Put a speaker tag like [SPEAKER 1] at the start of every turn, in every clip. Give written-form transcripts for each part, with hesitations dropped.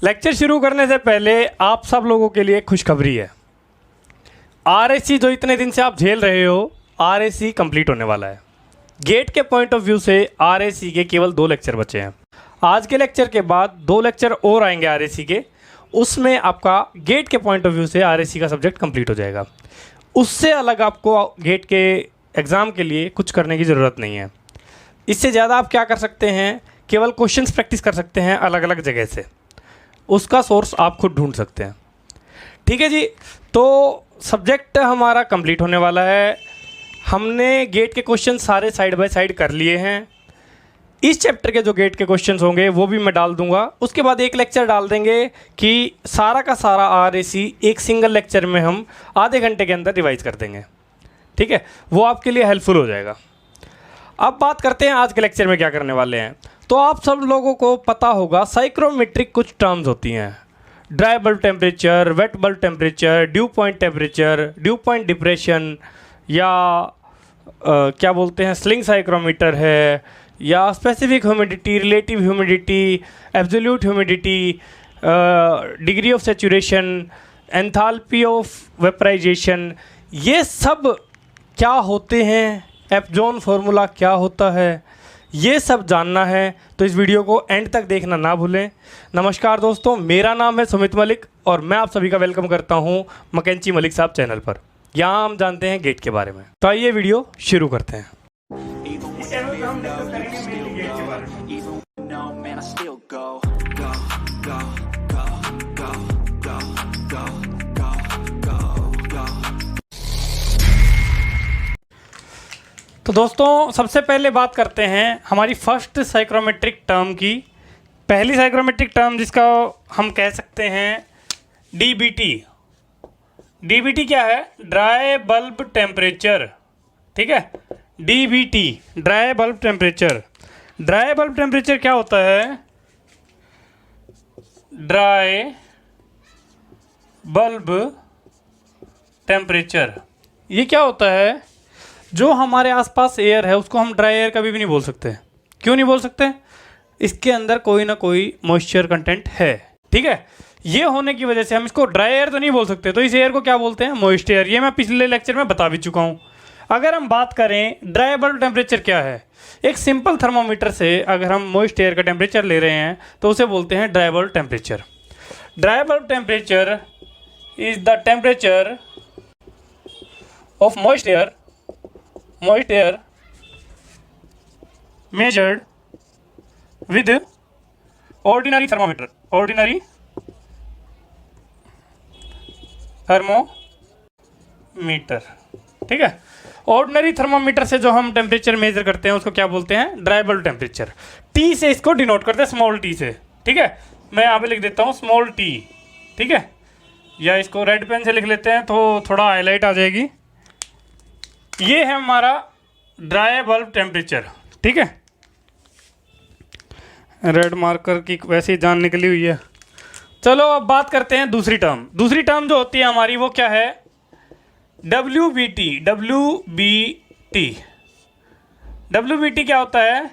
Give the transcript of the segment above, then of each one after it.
[SPEAKER 1] Lecture शुरू करने से पहले आप सब लोगों के लिए खुशखबरी है। आरएससी जो इतने दिन से आप झेल रहे हो, आरएससी कंप्लीट होने वाला है। गेट के पॉइंट ऑफ व्यू से आरएससी के केवल 2 लेक्चर बचे हैं। आज के लेक्चर के बाद 2 लेक्चर और आएंगे आरएससी के, उसमें आपका गेट के पॉइंट ऑफ व्यू से आरएससी का सब्जेक्ट कंप्लीट हो जाएगा। उससे अलग आपको गेट के एग्ज़ाम के लिए कुछ करने की ज़रूरत नहीं है। इससे ज़्यादा आप क्या कर सकते हैं, केवल क्वेश्चंस प्रैक्टिस कर सकते हैं अलग अलग जगह से। उसका सोर्स आप खुद ढूंढ सकते हैं। ठीक है जी, तो सब्जेक्ट हमारा कंप्लीट होने वाला है। हमने गेट के क्वेश्चन सारे साइड बाय साइड कर लिए हैं। इस चैप्टर के जो गेट के क्वेश्चंस होंगे वो भी मैं डाल दूंगा। उसके बाद एक लेक्चर डाल देंगे कि सारा का सारा आरएससी एक सिंगल लेक्चर में हम आधे घंटे के अंदर रिवाइज कर देंगे। ठीक है, वो आपके लिए हेल्पफुल हो जाएगा। अब बात करते हैं आज के लेक्चर में क्या करने वाले हैं। तो आप सब लोगों को पता होगा साइक्रोमेट्रिक कुछ टर्म्स होती हैं। Dry bulb temperature, wet bulb temperature, dew point temperature, dew point depression, या क्या बोलते हैं स्लिंग साइक्रोमीटर है, या specific humidity, relative humidity, absolute humidity, degree of saturation, enthalpy of vaporisation, ये सब क्या होते हैं, एप्जोन फार्मूला क्या होता है, ये सब जानना है तो इस वीडियो को एंड तक देखना ना भूलें। नमस्कार दोस्तों, मेरा नाम है सुमित मलिक और मैं आप सभी का वेलकम करता हूं मैकेंची मलिक साहब चैनल पर। यहाँ हम जानते हैं गेट के बारे में। तो आइए वीडियो शुरू करते हैं। तो दोस्तों सबसे पहले बात करते हैं हमारी फर्स्ट साइक्रोमेट्रिक टर्म की। पहली साइक्रोमेट्रिक टर्म जिसका हम कह सकते हैं डीबीटी। डीबीटी क्या है? Dry bulb temperature. ठीक है, DBT dry bulb temperature. Dry bulb temperature क्या होता है? ड्राई बल्ब टेम्परेचर ये क्या होता है? जो हमारे आसपास एयर है उसको हम ड्राई एयर कभी भी नहीं बोल सकते। क्यों नहीं बोल सकते? इसके अंदर कोई ना कोई मॉइस्चर कंटेंट है। ठीक है, ये होने की वजह से हम इसको ड्राई एयर तो नहीं बोल सकते। तो इस एयर को क्या बोलते हैं? Moist air. ये मैं पिछले लेक्चर में बता भी चुका हूँ। अगर हम बात करें ड्राई बल्ब टेम्परेचर क्या है, एक सिंपल थर्मोमीटर से अगर हम मॉइस्ट एयर का टेम्परेचर ले रहे हैं तो उसे बोलते हैं dry bulb temperature. Dry bulb temperature is the temperature of moist air measured with ordinary thermometer। ठीक है, ऑर्डिनरी थर्मोमीटर से जो हम टेम्परेचर मेजर करते हैं उसको क्या बोलते हैं? Dry bulb temperature. टी से इसको डिनोट करते हैं, स्मॉल टी से। ठीक है, मैं यहाँ पे लिख देता हूँ स्मॉल टी। ठीक है, या इसको रेड पेन से लिख लेते हैं तो थोड़ा हाईलाइट आ जाएगी। ये है हमारा ड्राई बल्ब टेम्परेचर। ठीक है, रेड मार्कर की वैसे ही जान निकली हुई है। चलो अब बात करते हैं दूसरी टर्म। दूसरी टर्म जो होती है हमारी वो क्या है? WBT। WBT क्या होता है?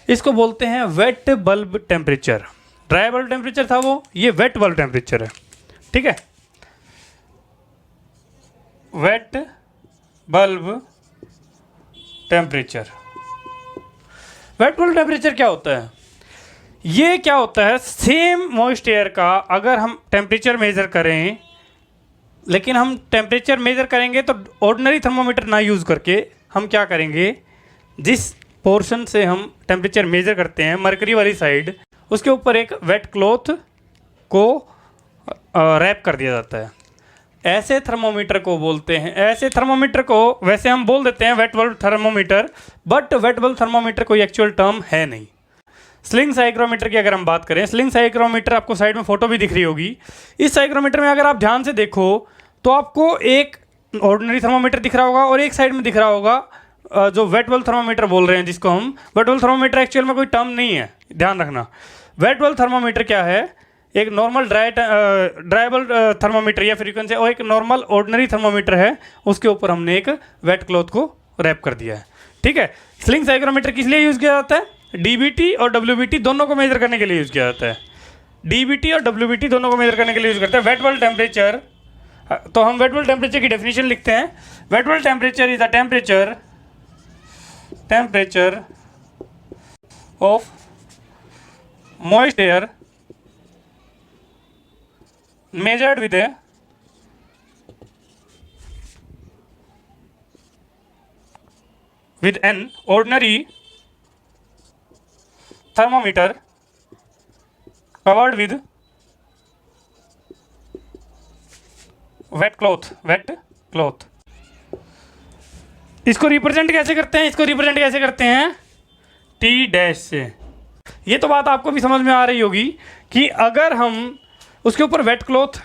[SPEAKER 1] इसको बोलते हैं wait bulb temperature. Dry bulb temperature था वो, ये वेट बल्ब टेम्परेचर है। ठीक है, wet bulb temperature. Wet bulb temperature क्या होता है? ये क्या होता है? सेम मॉइस्ट एयर का अगर हम टेम्परेचर मेज़र करें, लेकिन हम टेम्परेचर मेज़र करेंगे तो ऑर्डिनरी थर्मोमीटर ना यूज़ करके हम क्या करेंगे, जिस पोर्शन से हम टेम्परेचर मेज़र करते हैं मरकरी वाली साइड, उसके ऊपर एक वेट क्लॉथ को रैप कर दिया जाता है। ऐसे थर्मोमीटर को बोलते हैं, ऐसे थर्मोमीटर को वैसे हम बोल देते हैं wet bulb thermometer, but wet bulb thermometer कोई एक्चुअल टर्म है नहीं। स्लिंग साइक्रोमीटर की अगर हम बात करें, स्लिंग साइक्रोमीटर आपको साइड में फोटो भी दिख रही होगी। इस साइक्रोमीटर में अगर आप ध्यान से देखो तो आपको एक ऑर्डिनरी थर्मोमीटर दिख रहा होगा और एक साइड में दिख रहा होगा जो वेट बल्ब थर्मोमीटर बोल रहे हैं, जिसको हम वेट बल्ब थर्मोमीटर एक्चुअल में कोई टर्म नहीं है, ध्यान रखना। वेट बल्ब थर्मोमीटर क्या है? एक नॉर्मल ड्राई बल्ब थर्मोमीटर या फ्रीक्वेंसी और एक नॉर्मल ऑर्डिनरी थर्मोमीटर है, उसके ऊपर हमने एक वेट क्लॉथ को रैप कर दिया है। ठीक है, स्लिंग साइक्रोमीटर किस लिए यूज़ किया जाता है? डीबीटी और डब्ल्यूबीटी दोनों को मेजर करने के लिए यूज़ किया जाता है। डीबीटी और डब्ल्यूबीटी दोनों को मेजर करने के लिए यूज करते हैं। वेट बल्ब टेम्परेचर, तो हम वेट बल्ब टेम्परेचर की डेफिनेशन लिखते हैं। Wait bulb temperature is the temperature of moist air measured with an ordinary thermometer covered with wet cloth। इसको रिप्रेजेंट कैसे करते हैं? टी डैश से। ये तो बात आपको भी समझ में आ रही होगी कि अगर हम उसके ऊपर वेट क्लॉथ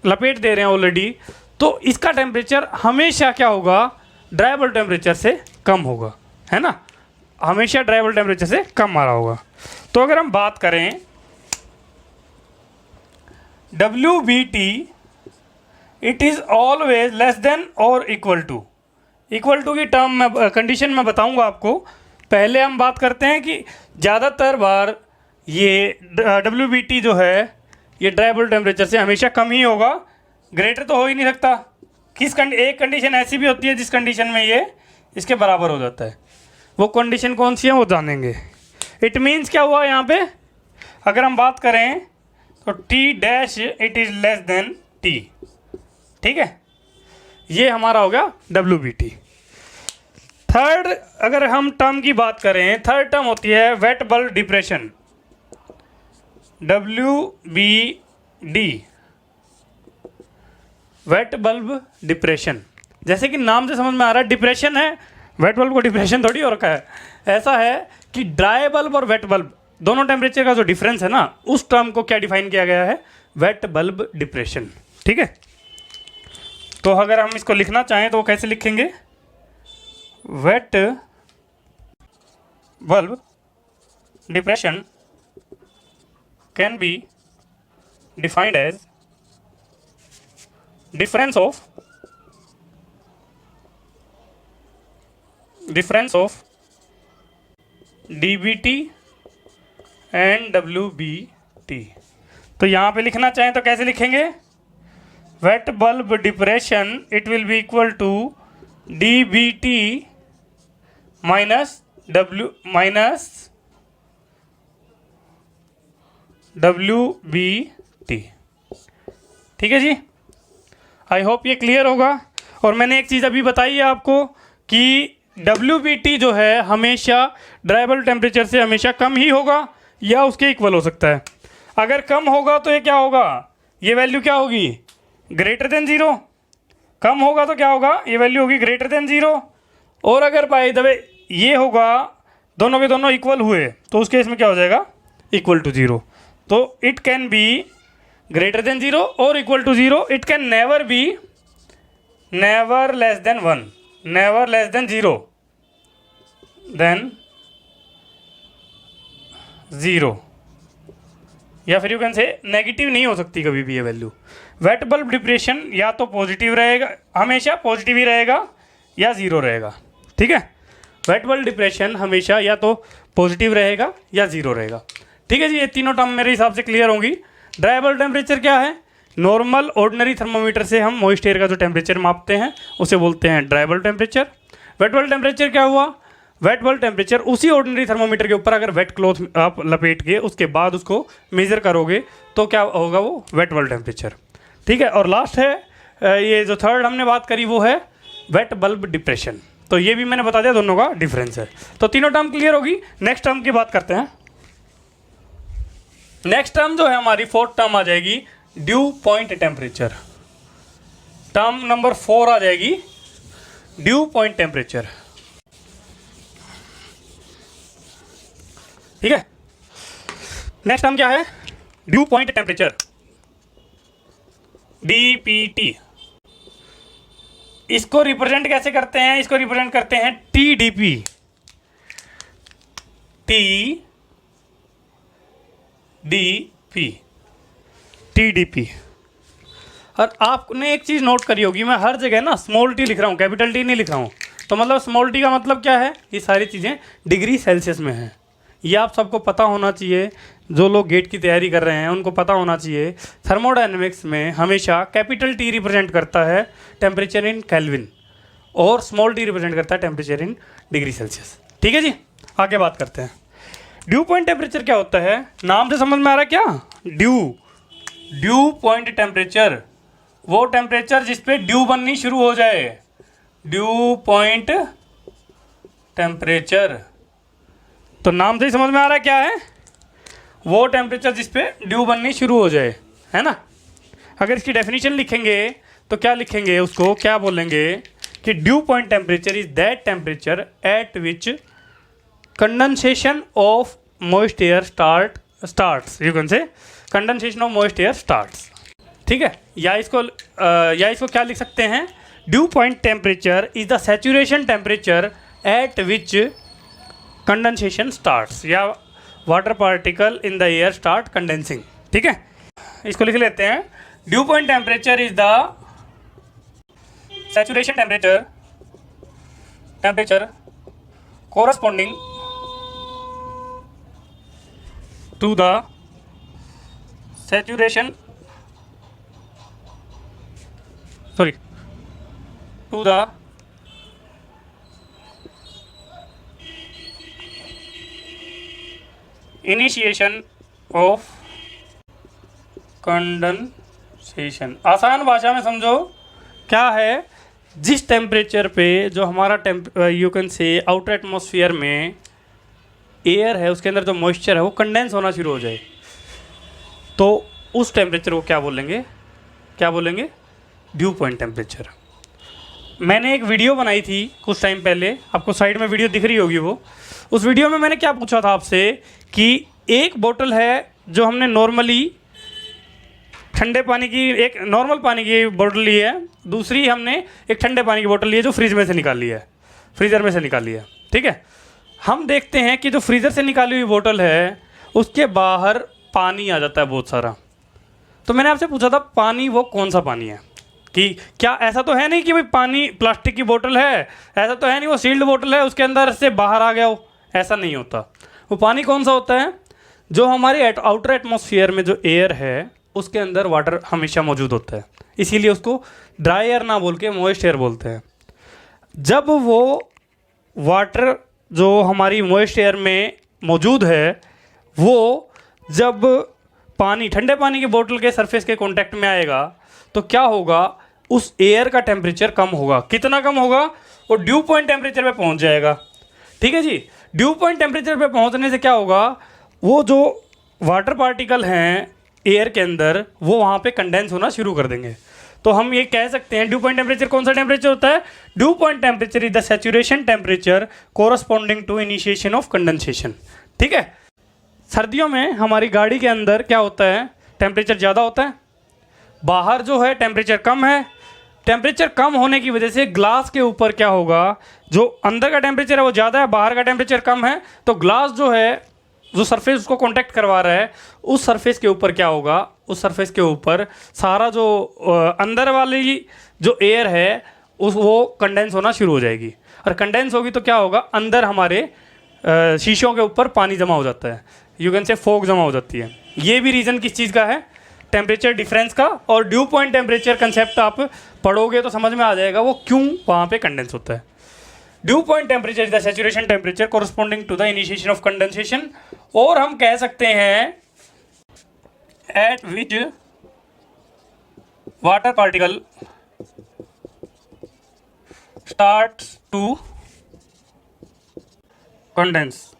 [SPEAKER 1] लपेट दे रहे हैं ऑलरेडी, तो इसका टेम्परेचर हमेशा क्या होगा? ड्राई बल्ब टेम्परेचर से कम होगा, है ना? हमेशा ड्राई बल्ब टेम्परेचर से कम आ रहा होगा। तो अगर हम बात करें WBT, it is always less than और इक्वल टू की टर्म में कंडीशन में बताऊंगा आपको। पहले हम बात करते हैं कि ज़्यादातर बार ये WBT जो है ये ड्राई बल्ब टेम्परेचर से हमेशा कम ही होगा, ग्रेटर तो हो ही नहीं सकता। एक कंडीशन ऐसी भी होती है जिस कंडीशन में ये इसके बराबर हो जाता है। वो कंडीशन कौन सी है वो जानेंगे। इट मीन्स क्या हुआ यहाँ पे? अगर हम बात करें तो T dash it is less than T, ठीक है? ये हमारा हो गया WBT। थर्ड अगर हम टर्म की बात करें, थर्ड टर्म होती है wet bulb depression, WBD, wait bulb depression. जैसे कि नाम से समझ में आ रहा है डिप्रेशन है, वेट बल्ब को डिप्रेशन थोड़ी हो रखा है। ऐसा है कि ड्राई बल्ब और वेट बल्ब दोनों टेम्परेचर का जो डिफरेंस है ना, उस टर्म को क्या डिफाइन किया गया है? वेट बल्ब डिप्रेशन, ठीक है? तो अगर हम इसको लिखना चाहें तो वो कैसे लिखेंगे? Wet bulb depression can be defined as difference of DBT and WBT। तो यहाँ पे लिखना चाहें तो कैसे लिखेंगे? Wet bulb depression it will be equal to DBT minus WBT, ठीक है जी? आई होप ये क्लियर होगा। और मैंने एक चीज़ अभी बताई है आपको कि WBT जो है हमेशा ड्राई बल्ब टेम्परेचर से हमेशा कम ही होगा या उसके इक्वल हो सकता है। अगर कम होगा तो ये क्या होगा? ये वैल्यू क्या होगी? Greater than 0। कम होगा तो क्या होगा? ये वैल्यू होगी ग्रेटर देन 0। और अगर बाय द वे ये होगा, दोनों के दोनों इक्वल हुए, तो उस केस में क्या हो जाएगा? Equal to 0। तो it can be greater than 0 or equal to 0. It can never be less than 1, never less than 0, then 0, या फिर यू कैन से नेगेटिव नहीं हो सकती कभी भी ये वैल्यू। वेट बल्ब डिप्रेशन या तो पॉजिटिव रहेगा, हमेशा पॉजिटिव ही रहेगा या 0 रहेगा, ठीक है? वेट बल्ब डिप्रेशन हमेशा या तो पॉजिटिव रहेगा या 0 रहेगा, ठीक है जी? ये तीनों टर्म मेरे हिसाब से क्लियर होंगी। ड्राई बल्ब टेम्परेचर क्या है? नॉर्मल ऑर्डिनरी थर्मोमीटर से हम मॉइस्ट एयर का जो टेम्परेचर मापते हैं उसे बोलते हैं dry bulb temperature. Wet bulb temperature क्या हुआ? वेट बल्ब टेम्परेचर उसी ऑर्डिनरी थर्मोमीटर के ऊपर अगर वेट क्लॉथ आप लपेट के उसके बाद उसको मेज़र करोगे तो क्या होगा? वो वेट बल्ब टेम्परेचर, ठीक है? और लास्ट है ये जो थर्ड हमने बात करी वो है वेट बल्ब डिप्रेशन। तो ये भी मैंने बता दिया दोनों का डिफरेंस है। तो तीनों टर्म क्लियर होगी। नेक्स्ट टर्म की बात करते हैं। नेक्स्ट टर्म जो है हमारी फोर्थ टर्म आ जाएगी due point temperature. Term number 4 आ जाएगी ड्यू पॉइंट टेम्परेचर, ठीक है? नेक्स्ट टर्म क्या है? Dew point temperature, DPT। इसको रिप्रेजेंट कैसे करते हैं? इसको रिप्रेजेंट करते हैं TDP, TDP। और आपने एक चीज़ नोट करी होगी, मैं हर जगह ना स्मॉल टी लिख रहा हूँ, कैपिटल टी नहीं लिख रहा हूँ। तो मतलब स्मॉल टी का मतलब क्या है? ये सारी चीज़ें डिग्री सेल्सियस में हैं। ये आप सबको पता होना चाहिए, जो लोग गेट की तैयारी कर रहे हैं उनको पता होना चाहिए। थर्मोडायनेमिक्स में हमेशा कैपिटल टी रिप्रेजेंट करता है टेम्परेचर इन केल्विन और स्मॉल टी रिप्रेजेंट करता है टेम्परेचर इन डिग्री सेल्सियस। ठीक है जी, आगे बात करते हैं। ड्यू पॉइंट टेम्परेचर क्या होता है, नाम से समझ में आ रहा है क्या? ड्यू पॉइंट टेम्परेचर, वो टेम्परेचर जिस पे ड्यू बननी शुरू हो जाए, ड्यू पॉइंट टेम्परेचर। तो नाम से ही समझ में आ रहा है क्या है, वो टेम्परेचर जिस पे ड्यू बननी शुरू हो जाए, है ना। अगर इसकी डेफिनेशन लिखेंगे तो क्या लिखेंगे, उसको क्या बोलेंगे कि dew point temperature is that temperature at which condensation of moist air starts, you can say condensation of moist air starts. ठीक है, या इसको क्या लिख सकते हैं, dew point temperature is the saturation temperature at which condensation starts, या water particle in the air start condensing. ठीक है, इसको लिख लेते हैं, dew point temperature is the saturation temperature corresponding to the saturation to the initiation of condensation. आसान भाषा में समझो क्या है, जिस टेम्परेचर पे जो हमारा यू कैन से आउटर एटमॉस्फेयर में एयर है उसके अंदर जो मॉइस्चर है वो कंडेंस होना शुरू हो जाए, तो उस टेम्परेचर को क्या बोलेंगे, ड्यू पॉइंट टेम्परेचर। मैंने एक वीडियो बनाई थी कुछ टाइम पहले, आपको साइड में वीडियो दिख रही होगी वो। उस वीडियो में मैंने क्या पूछा था आपसे कि एक बोतल है जो हमने नॉर्मली ठंडे पानी की, एक नॉर्मल पानी की बोतल ली है, दूसरी हमने एक ठंडे पानी की बोतल ली है जो फ्रीज़र में से निकाली है। ठीक है, हम देखते हैं कि जो फ्रीज़र से निकाली हुई बोतल है उसके बाहर पानी आ जाता है बहुत सारा। तो मैंने आपसे पूछा था पानी वो कौन सा पानी है, कि क्या ऐसा तो है नहीं कि भाई पानी प्लास्टिक की बोतल है, ऐसा तो है नहीं वो सील्ड बोतल है उसके अंदर से बाहर आ गया हो, ऐसा नहीं होता। वो पानी कौन सा होता है, जो हमारे आउटर एटमॉस्फेयर में जो एयर है उसके अंदर वाटर हमेशा मौजूद होता है, इसीलिए उसको ड्राई एयर ना बोल के मॉइस्ट एयर बोलते हैं। जब वो वाटर जो हमारी मॉइस्ट एयर में मौजूद है वो जब पानी, ठंडे पानी की बोतल के सरफेस के कांटेक्ट में आएगा तो क्या होगा, उस एयर का टेम्परेचर कम होगा। कितना कम होगा, वो ड्यू पॉइंट टेम्परेचर पे पहुंच जाएगा। ठीक है जी, ड्यू पॉइंट टेम्परेचर पे पहुंचने से क्या होगा, वो जो वाटर पार्टिकल हैं एयर के अंदर वो वहाँ पे कंडेंस होना शुरू कर देंगे। तो हम ये कह सकते हैं ड्यू पॉइंट टेम्परेचर कौन सा टेम्परेचर होता है, dew point temperature is the saturation temperature corresponding to initiation of condensation. ठीक है, सर्दियों में हमारी गाड़ी के अंदर क्या होता है, टेम्परेचर ज़्यादा होता है, बाहर जो है टेम्परेचर कम है। टेम्परेचर कम होने की वजह से ग्लास के ऊपर क्या होगा, जो अंदर का टेम्परेचर है वो ज़्यादा है, बाहर का टेम्परेचर कम है, तो ग्लास जो है जो सरफेस उसको कांटेक्ट करवा रहा है उस सरफेस के ऊपर क्या होगा, उस सरफेस के ऊपर सारा जो अंदर वाली जो एयर है वो कंडेंस होना शुरू हो जाएगी। और कंडेंस होगी तो क्या होगा, अंदर हमारे शीशों के ऊपर पानी जमा हो जाता है, यू कैन से फॉग जमा हो जाती है। ये भी रीज़न किस चीज़ का है, टेम्परेचर डिफरेंस का। और ड्यू पॉइंट टेम्परेचर कंसेप्ट आप पढ़ोगे तो समझ में आ जाएगा वो क्यों वहाँ पे कंडेंस होता है। Dew point temperature is the saturation temperature corresponding to the initiation of condensation. और हम कह सकते हैं at which water particle starts to condense.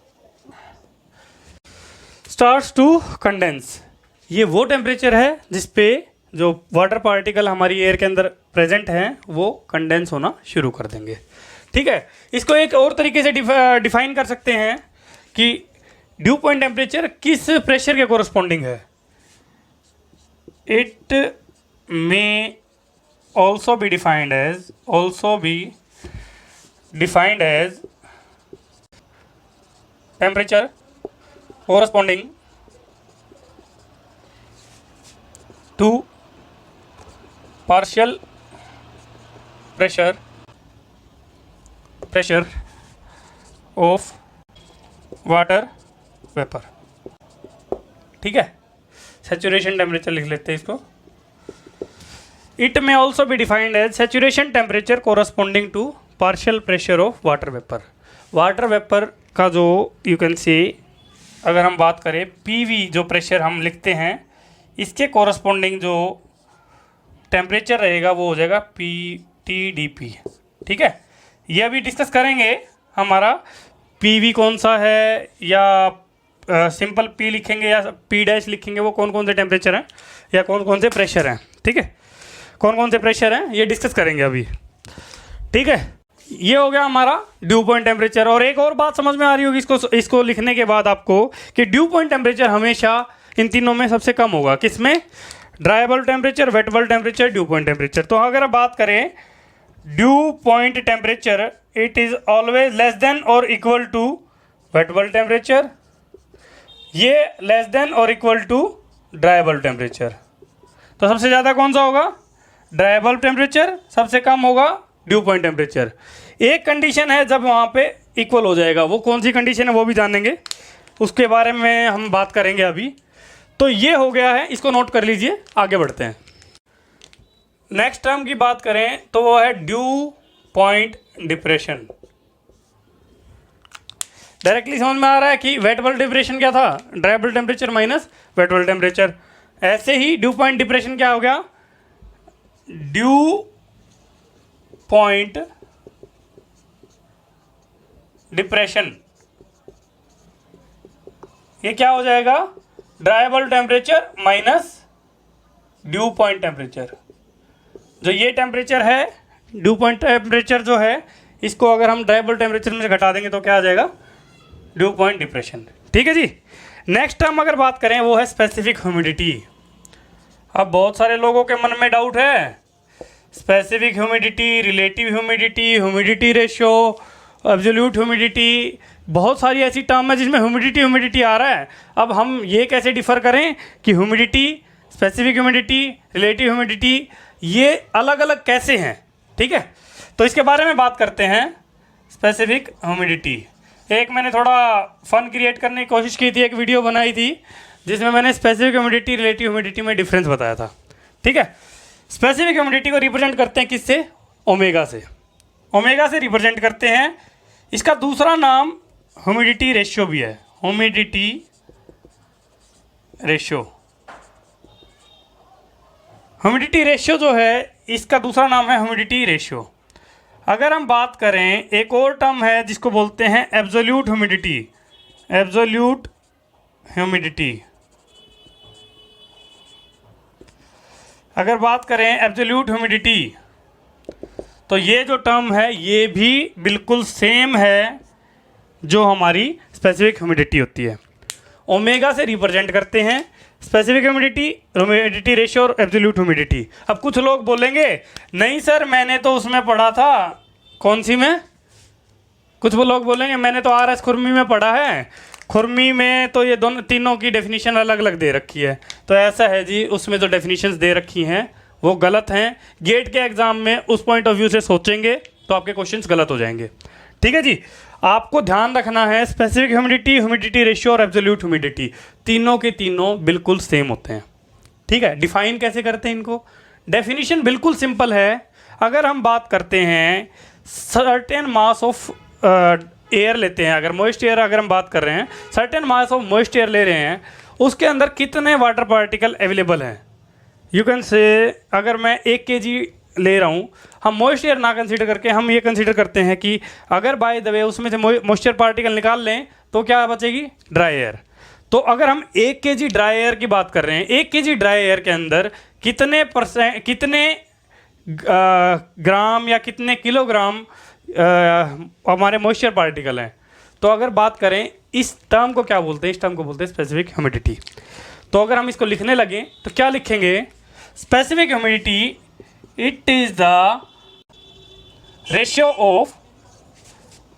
[SPEAKER 1] ये वो टेम्परेचर है जिस पे जो वाटर पार्टिकल हमारी एयर के अंदर प्रेजेंट हैं वो कंडेंस होना शुरू कर देंगे। ठीक है, इसको एक और तरीके से डिफाइन कर सकते हैं कि ड्यू पॉइंट टेम्परेचर किस प्रेशर के कोरस्पॉन्डिंग है। It may also be defined as temperature corresponding to partial pressure of water vapour. ठीक है, सैचुरेशन टेम्परेचर लिख लेते हैं इसको। It may also be defined as saturation temperature corresponding to partial pressure of water vapour. Water vapour का जो you can see, अगर हम बात करें पीवी जो प्रेशर हम लिखते हैं, इसके कोरस्पॉन्डिंग जो टेम्परेचर रहेगा वो हो जाएगा PTDP। ठीक है, ये अभी डिस्कस करेंगे हमारा पीवी कौन सा है, या सिंपल पी लिखेंगे या पी डैश लिखेंगे, वो कौन कौन से टेम्परेचर हैं या कौन कौन से प्रेशर हैं। ठीक है, कौन कौन से प्रेशर हैं ये डिस्कस करेंगे अभी। ठीक है, ये हो गया हमारा ड्यू पॉइंट टेम्परेचर। और एक और बात समझ में आ रही होगी इसको लिखने के बाद आपको, कि ड्यू पॉइंट टेम्परेचर हमेशा इन तीनों में सबसे कम होगा। किसमें? Dry bulb temperature, wet bulb temperature, dew point temperature. तो अगर बात करें dew point temperature, it is always less than और equal to wet bulb temperature, ये लेस देन और equal to dry bulb temperature. तो सबसे ज़्यादा कौन सा होगा? ड्राई बल्ब टेम्परेचर, सबसे कम होगा ड्यू पॉइंट टेम्परेचर। एक कंडीशन है जब वहाँ पे इक्वल हो जाएगा, वो कौन सी कंडीशन है वो भी जानेंगे, उसके बारे में हम बात करेंगे अभी। तो ये हो गया है, इसको नोट कर लीजिए, आगे बढ़ते हैं। नेक्स्ट टर्म की बात करें तो वो है ड्यू पॉइंट डिप्रेशन। डायरेक्टली समझ में आ रहा है कि वेट बल्ब डिप्रेशन क्या था? Dry bulb temperature minus weight bulb temperature. ऐसे ही ड्यू पॉइंट डिप्रेशन क्या हो गया? ड्यू पॉइंट डिप्रेशन, ये क्या हो जाएगा? Dry bulb temperature minus due point temperature. जो ये टेम्परेचर है, ड्यू पॉइंट टेम्परेचर जो है, इसको अगर हम ड्राई बल्ब टेम्परेचर में से घटा देंगे तो क्या आ जाएगा? Due point depression. ठीक है जी। नेक्स्ट टर्म अगर बात करें वो है स्पेसिफिक ह्यूमिडिटी। अब बहुत सारे लोगों के मन में डाउट है, specific humidity, relative humidity, humidity ratio, absolute humidity, बहुत सारी ऐसी टर्म है जिसमें ह्यूमिडिटी आ रहा है। अब हम ये कैसे डिफ़र करें कि humidity, specific humidity, relative humidity ये अलग अलग कैसे हैं? ठीक है, तो इसके बारे में बात करते हैं। स्पेसिफिक ह्यूमिडिटी, एक मैंने थोड़ा फन क्रिएट करने की कोशिश की थी, एक वीडियो बनाई थी जिसमें मैंने स्पेसिफिक ह्यूमिडिटी, रिलेटिव ह्यूमिडिटी में डिफरेंस बताया था। ठीक है, स्पेसिफिक ह्यूमिडिटी को रिप्रेजेंट करते हैं किससे? ओमेगा से। ओमेगा से रिप्रेजेंट करते हैं। इसका दूसरा नाम ह्यूमिडिटी रेशियो भी है, ह्यूमिडिटी रेशियो। ह्यूमिडिटी रेशियो जो है, इसका दूसरा नाम है ह्यूमिडिटी रेशियो। अगर हम बात करें, एक और टर्म है जिसको बोलते हैं एब्सोल्यूट ह्यूमिडिटी। एब्सोल्यूट ह्यूमिडिटी, अगर बात करें एब्सोल्यूट ह्यूमिडिटी, तो ये जो टर्म है ये भी बिल्कुल सेम है जो हमारी स्पेसिफिक ह्यूमिडिटी होती है। ओमेगा से रिप्रेजेंट करते हैं स्पेसिफिक ह्यूमिडिटी, ह्यूमिडिटी रेशियो और एब्सोल्यूट ह्यूमिडिटी। अब कुछ लोग बोलेंगे नहीं सर मैंने तो उसमें पढ़ा था, कौन सी में? कुछ वो लोग बोलेंगे मैंने तो RS खुरमी में पढ़ा है, खुरमी में तो ये दोनों तीनों की डेफिनेशन अलग अलग दे रखी है। तो ऐसा है जी, उसमें जो डेफिनेशंस दे रखी हैं वो गलत हैं। गेट के एग्ज़ाम में उस पॉइंट ऑफ व्यू से सोचेंगे तो आपके क्वेश्चंस गलत हो जाएंगे। ठीक है जी, आपको ध्यान रखना है स्पेसिफिक ह्यूमिडिटी, ह्यूमिडिटी रेशियो और एब्सोल्यूट ह्यूमिडिटी तीनों के तीनों बिल्कुल सेम होते हैं। ठीक है, डिफाइन कैसे करते हैं इनको? डेफिनेशन बिल्कुल सिंपल है। अगर हम बात करते हैं सर्टेन मास ऑफ एयर लेते हैं, अगर मॉइस्ट एयर अगर हम बात कर रहे हैं, certain mass of moist air ले रहे हैं, उसके अंदर कितने वाटर पार्टिकल अवेलेबल हैं? यू कैन से, अगर मैं 1 kg ले रहा हूँ, हम मॉइस्ट एयर ना कंसीडर करके हम ये कंसीडर करते हैं कि अगर बाय द वे उसमें से मॉइस्चर पार्टिकल निकाल लें तो क्या बचेगी? Dry air. तो अगर हम 1 kg ड्राई एयर की बात कर रहे हैं, 1 kg ड्राई एयर के अंदर कितने ग्राम या कितने किलोग्राम हमारे मॉइस्चर पार्टिकल हैं? तो अगर बात करें इस टर्म को क्या बोलते हैं? इस टर्म को बोलते हैं स्पेसिफिक ह्यूमिडिटी। तो अगर हम इसको लिखने लगे तो क्या लिखेंगे? Specific humidity, it is the ratio of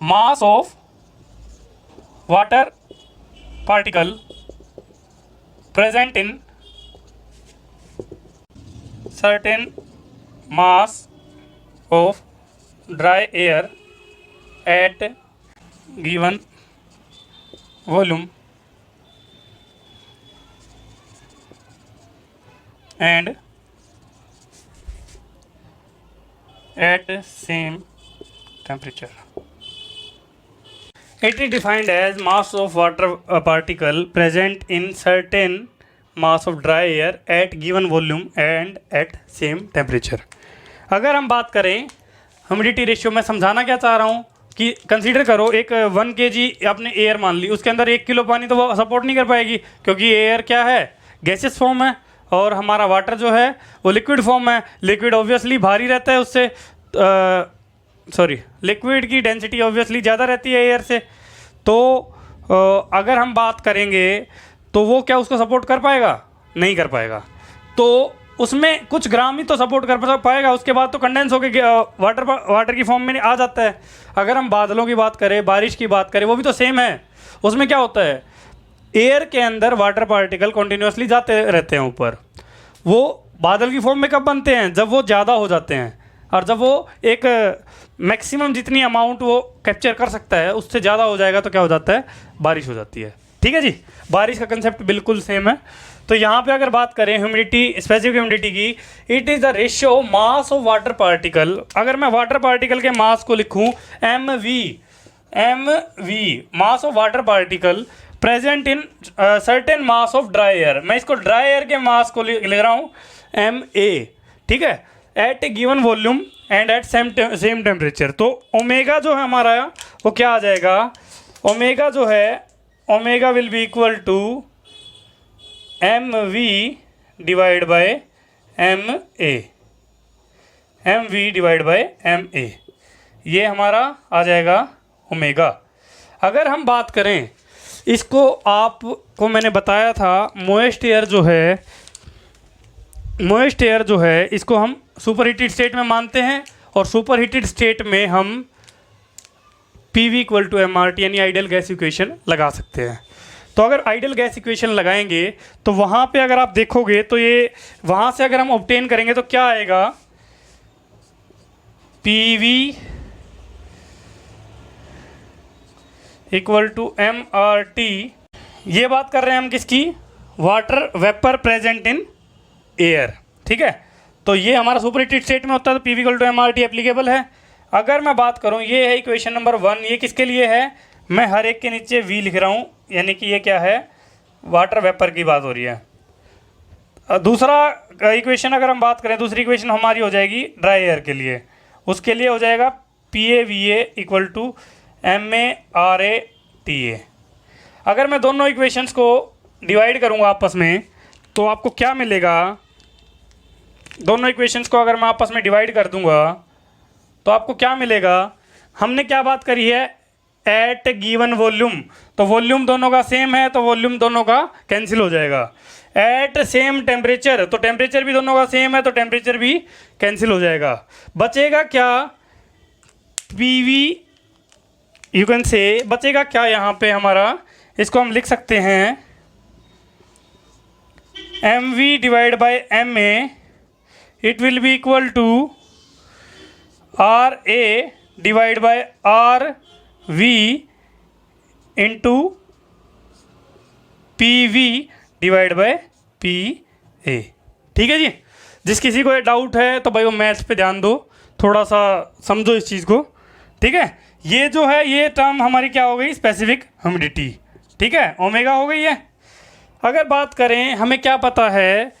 [SPEAKER 1] mass of water particle present in certain mass of dry air at given volume and at same temperature. It is defined as mass of water particle present in certain mass of dry air at given volume and at same temperature. अगर हम बात करें humidity ratio, में समझाना क्या चाह रहा हूँ कि कंसीडर करो एक 1 kg आपने एयर मान ली, उसके अंदर 1 किलो पानी तो वो सपोर्ट नहीं कर पाएगी, क्योंकि एयर क्या है, गैसेस फॉर्म है, और हमारा वाटर जो है वो लिक्विड फॉर्म है. लिक्विड ऑब्वियसली भारी रहता है उससे, लिक्विड की डेंसिटी ऑब्वियसली ज़्यादा रहती है एयर से. तो अगर हम बात करेंगे तो वो क्या उसको सपोर्ट कर पाएगा? नहीं कर पाएगा. तो उसमें कुछ ग्राम ही तो सपोर्ट कर पाएगा, उसके बाद तो कंडेंस होकर वाटर की फॉर्म में आ जाता है. अगर हम बादलों की बात करें, बारिश की बात करें, वो भी तो सेम है. उसमें क्या होता है, एयर के अंदर वाटर पार्टिकल कंटिन्यूसली जाते रहते हैं ऊपर. वो बादल की फॉर्म में कब बनते हैं? जब वो ज़्यादा हो जाते हैं, और जब वो एक मैक्सिमम जितनी अमाउंट वो कैप्चर कर सकता है उससे ज़्यादा हो जाएगा तो क्या हो जाता है? बारिश हो जाती है. ठीक है जी, बारिश का कंसेप्ट बिल्कुल सेम है. तो यहाँ पे अगर बात करें ह्यूमिडिटी, स्पेसिफिक ह्यूमिडिटी की, it is the ratio mass of water particle. अगर मैं वाटर पार्टिकल के मास को लिखूँ mv mass of water particle present in certain mass of dry air, मैं इसको ड्राई एयर के मास को लिख रहा हूँ ma. ठीक है, at a given volume and at same temperature. तो ओमेगा जो है हमारा वो क्या आ जाएगा? ओमेगा जो है, omega will be equal to mv divide by ma. ये हमारा आ जाएगा ओमेगा. अगर हम बात करें इसको, आपको मैंने बताया था मोइस्ट एयर जो है इसको हम सुपर हीटेड स्टेट में मानते हैं, और सुपर हीटेड स्टेट में हम PV इक्वल टू MRT यानी आइडियल गैस इक्वेशन लगा सकते हैं. तो अगर आइडियल गैस इक्वेशन लगाएंगे तो वहाँ पे अगर आप देखोगे तो ये वहाँ से अगर हम ऑब्टेन करेंगे तो क्या आएगा? PV equal to MRT. ये बात कर रहे हैं हम किसकी? Water vapour present in air. ठीक है, तो ये हमारा सुपर हीटेड स्टेट में होता है, तो PV equal to MRT applicable है. अगर मैं बात करूँ, ये है इक्वेशन नंबर 1. ये किसके लिए है? मैं हर एक के नीचे V लिख रहा हूँ, यानी कि ये क्या है? वाटर वेपर की बात हो रही है. दूसरा इक्वेशन अगर हम बात करें, दूसरी इक्वेशन हमारी हो जाएगी ड्राई एयर के लिए. उसके लिए हो जाएगा PAVA इक्वल टू MARATA. अगर मैं दोनों इक्वेशंस को डिवाइड करूँगा आपस में तो आपको क्या मिलेगा? दोनों इक्वेशंस को अगर मैं आपस में डिवाइड कर दूंगा तो आपको क्या मिलेगा? हमने क्या बात करी है? At given volume. तो वॉल्यूम दोनों का सेम है, तो वॉल्यूम दोनों का कैंसिल हो जाएगा. एट सेम टेम्परेचर, तो टेम्परेचर भी दोनों का सेम है, तो टेम्परेचर भी कैंसिल हो जाएगा. बचेगा क्या? PV यू कैन से, बचेगा क्या यहाँ पे हमारा? इसको हम लिख सकते हैं MV divide by MA. It will be equal to RA divide by RV into PV divide by PA. ठीक है जी. जिस किसी को ये डाउट है तो भाई वो मैथ्स पे ध्यान दो, थोड़ा सा समझो इस चीज़ को. ठीक है, ये जो है ये टर्म हमारी क्या हो गई? Specific humidity. ठीक है, ओमेगा हो गई है. अगर बात करें, हमें क्या पता है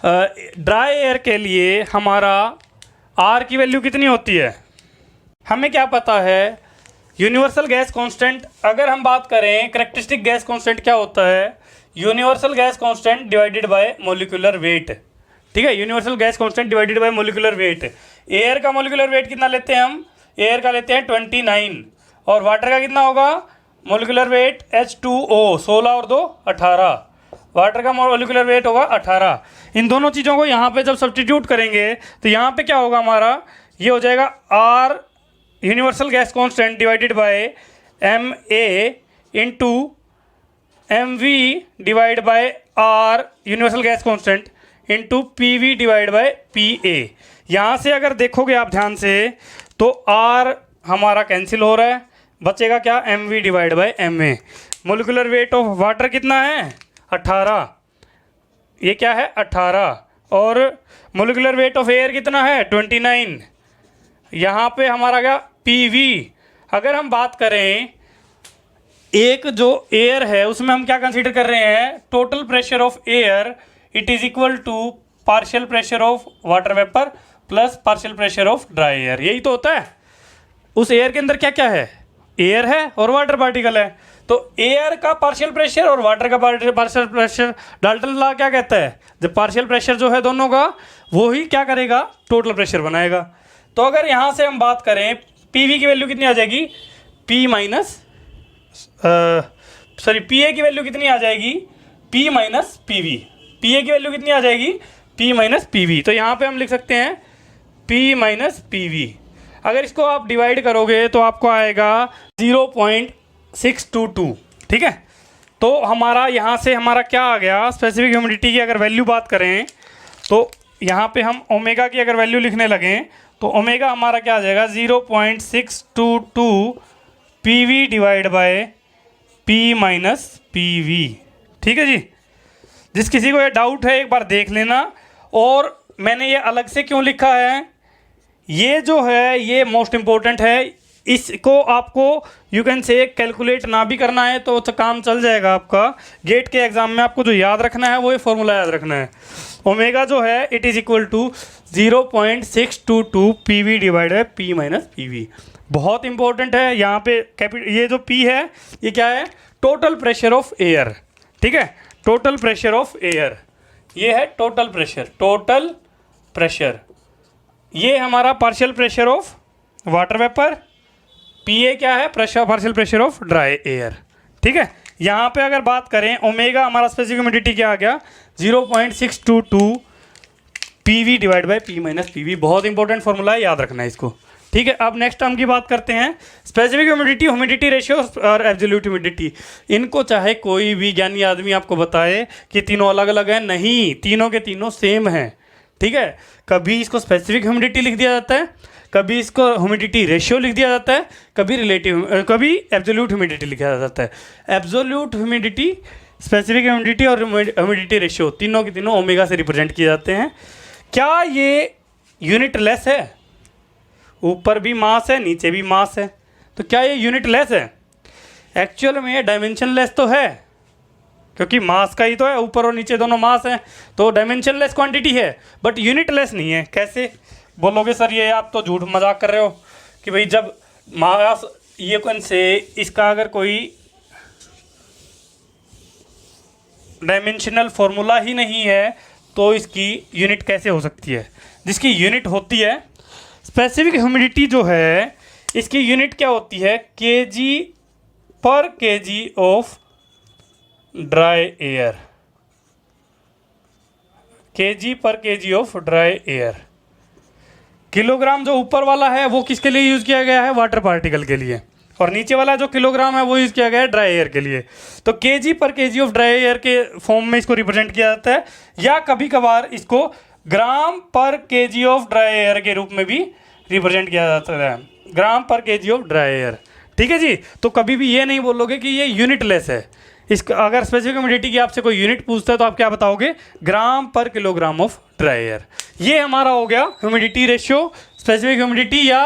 [SPEAKER 1] ड्राई एयर के लिए हमारा R की वैल्यू कितनी होती है? हमें क्या पता है? Universal gas constant. अगर हम बात करें करैक्टरिस्टिक गैस कांस्टेंट क्या होता है? Universal gas constant divided by molecular weight. ठीक है, universal gas constant divided by molecular weight. Air का मॉलिक्यूलर वेट कितना लेते हैं हम? एयर का लेते हैं 29, और वाटर का कितना होगा? मॉलिक्यूलर वेट H2O 16 और 2 18. वाटर का मॉलिक्यूलर वेट होगा 18. इन दोनों चीज़ों को यहाँ पे जब सब्स्टिट्यूट करेंगे तो यहाँ पे क्या होगा हमारा? ये हो जाएगा R universal gas constant divided by MA into MV divide bye R universal gas constant into PV divide by PA. यहाँ से अगर देखोगे आप ध्यान से तो R हमारा कैंसिल हो रहा है, बचेगा क्या? MV divide by MA. Molecular weight of water कितना है? 18. ये क्या है? 18. और मोलिकुलर वेट ऑफ एयर कितना है 29। यहाँ पे हमारा क्या PV। अगर हम बात करें एक जो एयर है उसमें हम क्या कंसीडर कर रहे हैं, total pressure of air it is equal to partial pressure of water vapour plus partial pressure of dry air. यही तो होता है। उस एयर के अंदर क्या क्या है, एयर है और वाटर पार्टिकल है। तो एयर का पार्शियल प्रेशर और वाटर का पार्शियल प्रेशर, डाल्टन लॉ क्या कहता है, जब पार्शियल प्रेशर जो है दोनों का वो ही क्या करेगा, टोटल प्रेशर बनाएगा। तो अगर यहाँ से हम बात करें PV की वैल्यू कितनी आ जाएगी, P माइनस PA की वैल्यू कितनी आ जाएगी, P माइनस PV। PA की वैल्यू कितनी आ जाएगी, P माइनस PV। तो यहाँ पे हम लिख सकते हैं P माइनस PV। अगर इसको आप डिवाइड करोगे तो आपको आएगा 0.622। ठीक है। तो हमारा यहाँ से हमारा क्या आ गया, स्पेसिफिक ह्यूमिडिटी की अगर वैल्यू बात करें तो यहाँ पे हम ओमेगा की अगर वैल्यू लिखने लगें तो ओमेगा हमारा क्या आ जाएगा 0.622 PV divide by P minus PV। ठीक है जी। जिस किसी को ये डाउट है एक बार देख लेना। और मैंने ये अलग से क्यों लिखा है, ये जो है ये मोस्ट इम्पोर्टेंट है। इसको आपको यू कैन से कैलकुलेट ना भी करना है तो काम चल जाएगा आपका। गेट के एग्जाम में आपको जो याद रखना है वो ये फॉर्मूला याद रखना है। ओमेगा जो है it is equal to 0.622 PV divide by P minus PV। बहुत इंपॉर्टेंट है। यहाँ पे ये जो P है ये क्या है, टोटल प्रेशर ऑफ एयर। ठीक है, टोटल प्रेशर ऑफ एयर, ये है टोटल प्रेशर। टोटल प्रेशर ये हमारा partial pressure of water vapour, PA क्या है, pressure partial pressure of dry air. ठीक है। यहाँ पे अगर बात करें ओमेगा हमारा स्पेसिफिक ह्यूमिडिटी क्या आ गया 0.622 PV divide by P minus PV। बहुत इंपॉर्टेंट फॉर्मूला है, याद रखना है इसको। ठीक है। अब नेक्स्ट टर्म की बात करते हैं, स्पेसिफिक ह्यूमिडिटी, ह्यूमिडिटी रेशियो और एब्सोल्यूट ह्यूमिडिटी। इनको चाहे कोई भी ज्ञानी आदमी आपको बताए कि तीनों अलग अलग हैं, नहीं, तीनों के तीनों सेम हैं। ठीक है। कभी इसको स्पेसिफिक ह्यूमिडिटी लिख दिया जाता है, कभी इसको ह्यूमिडिटी रेशियो लिख दिया जाता है, कभी एब्सोल्यूट ह्यूमिडिटी लिखा जाता है। एब्सोल्यूट ह्यूमिडिटी, स्पेसिफिक ह्यूमिडिटी और ह्यूमिडिटी रेशियो तीनों के तीनों ओमेगा से रिप्रेजेंट किए जाते हैं। क्या ये यूनिट लेस है, ऊपर भी मास है नीचे भी मास है, तो क्या ये यूनिट लेस है? एक्चुअल में ये डायमेंशन लेस तो है, क्योंकि मास का ही तो है, ऊपर और नीचे दोनों मास हैं, तो डायमेंशन लेस क्वांटिटी है, बट यूनिट लेस नहीं है। कैसे बोलोगे सर, ये आप तो झूठ मजाक कर रहे हो कि भाई जब मास ये कौन से इसका अगर कोई डायमेंशनल फॉर्मूला ही नहीं है तो इसकी यूनिट कैसे हो सकती है? जिसकी यूनिट होती है स्पेसिफिक ह्यूमिडिटी जो है, इसकी यूनिट क्या होती है, kg/kg of dry air, kg/kg of dry air. Kilogram जो ऊपर वाला है वो किसके लिए यूज़ किया गया है, वाटर पार्टिकल के लिए, और नीचे वाला जो किलोग्राम है वो यूज़ किया गया है ड्राई एयर के लिए। तो kg/kg ऑफ ड्राई एयर के फॉर्म में इसको रिप्रेजेंट किया जाता है, या कभी कभार इसको ग्राम/kg ऑफ ड्राई एयर के रूप में भी रिप्रेजेंट किया जाता है, ग्राम/kg ऑफ ड्राई एयर। ठीक है जी। तो कभी भी ये नहीं बोलोगे कि ये यूनिट लेस है। इसका अगर स्पेसिफिक ह्यूमिडिटी की आपसे कोई यूनिट पूछता है तो आप क्या बताओगे, ग्राम/किलोग्राम ऑफ ड्राई एयर। ये हमारा हो गया ह्यूमिडिटी रेशियो, स्पेसिफिक ह्यूमिडिटी या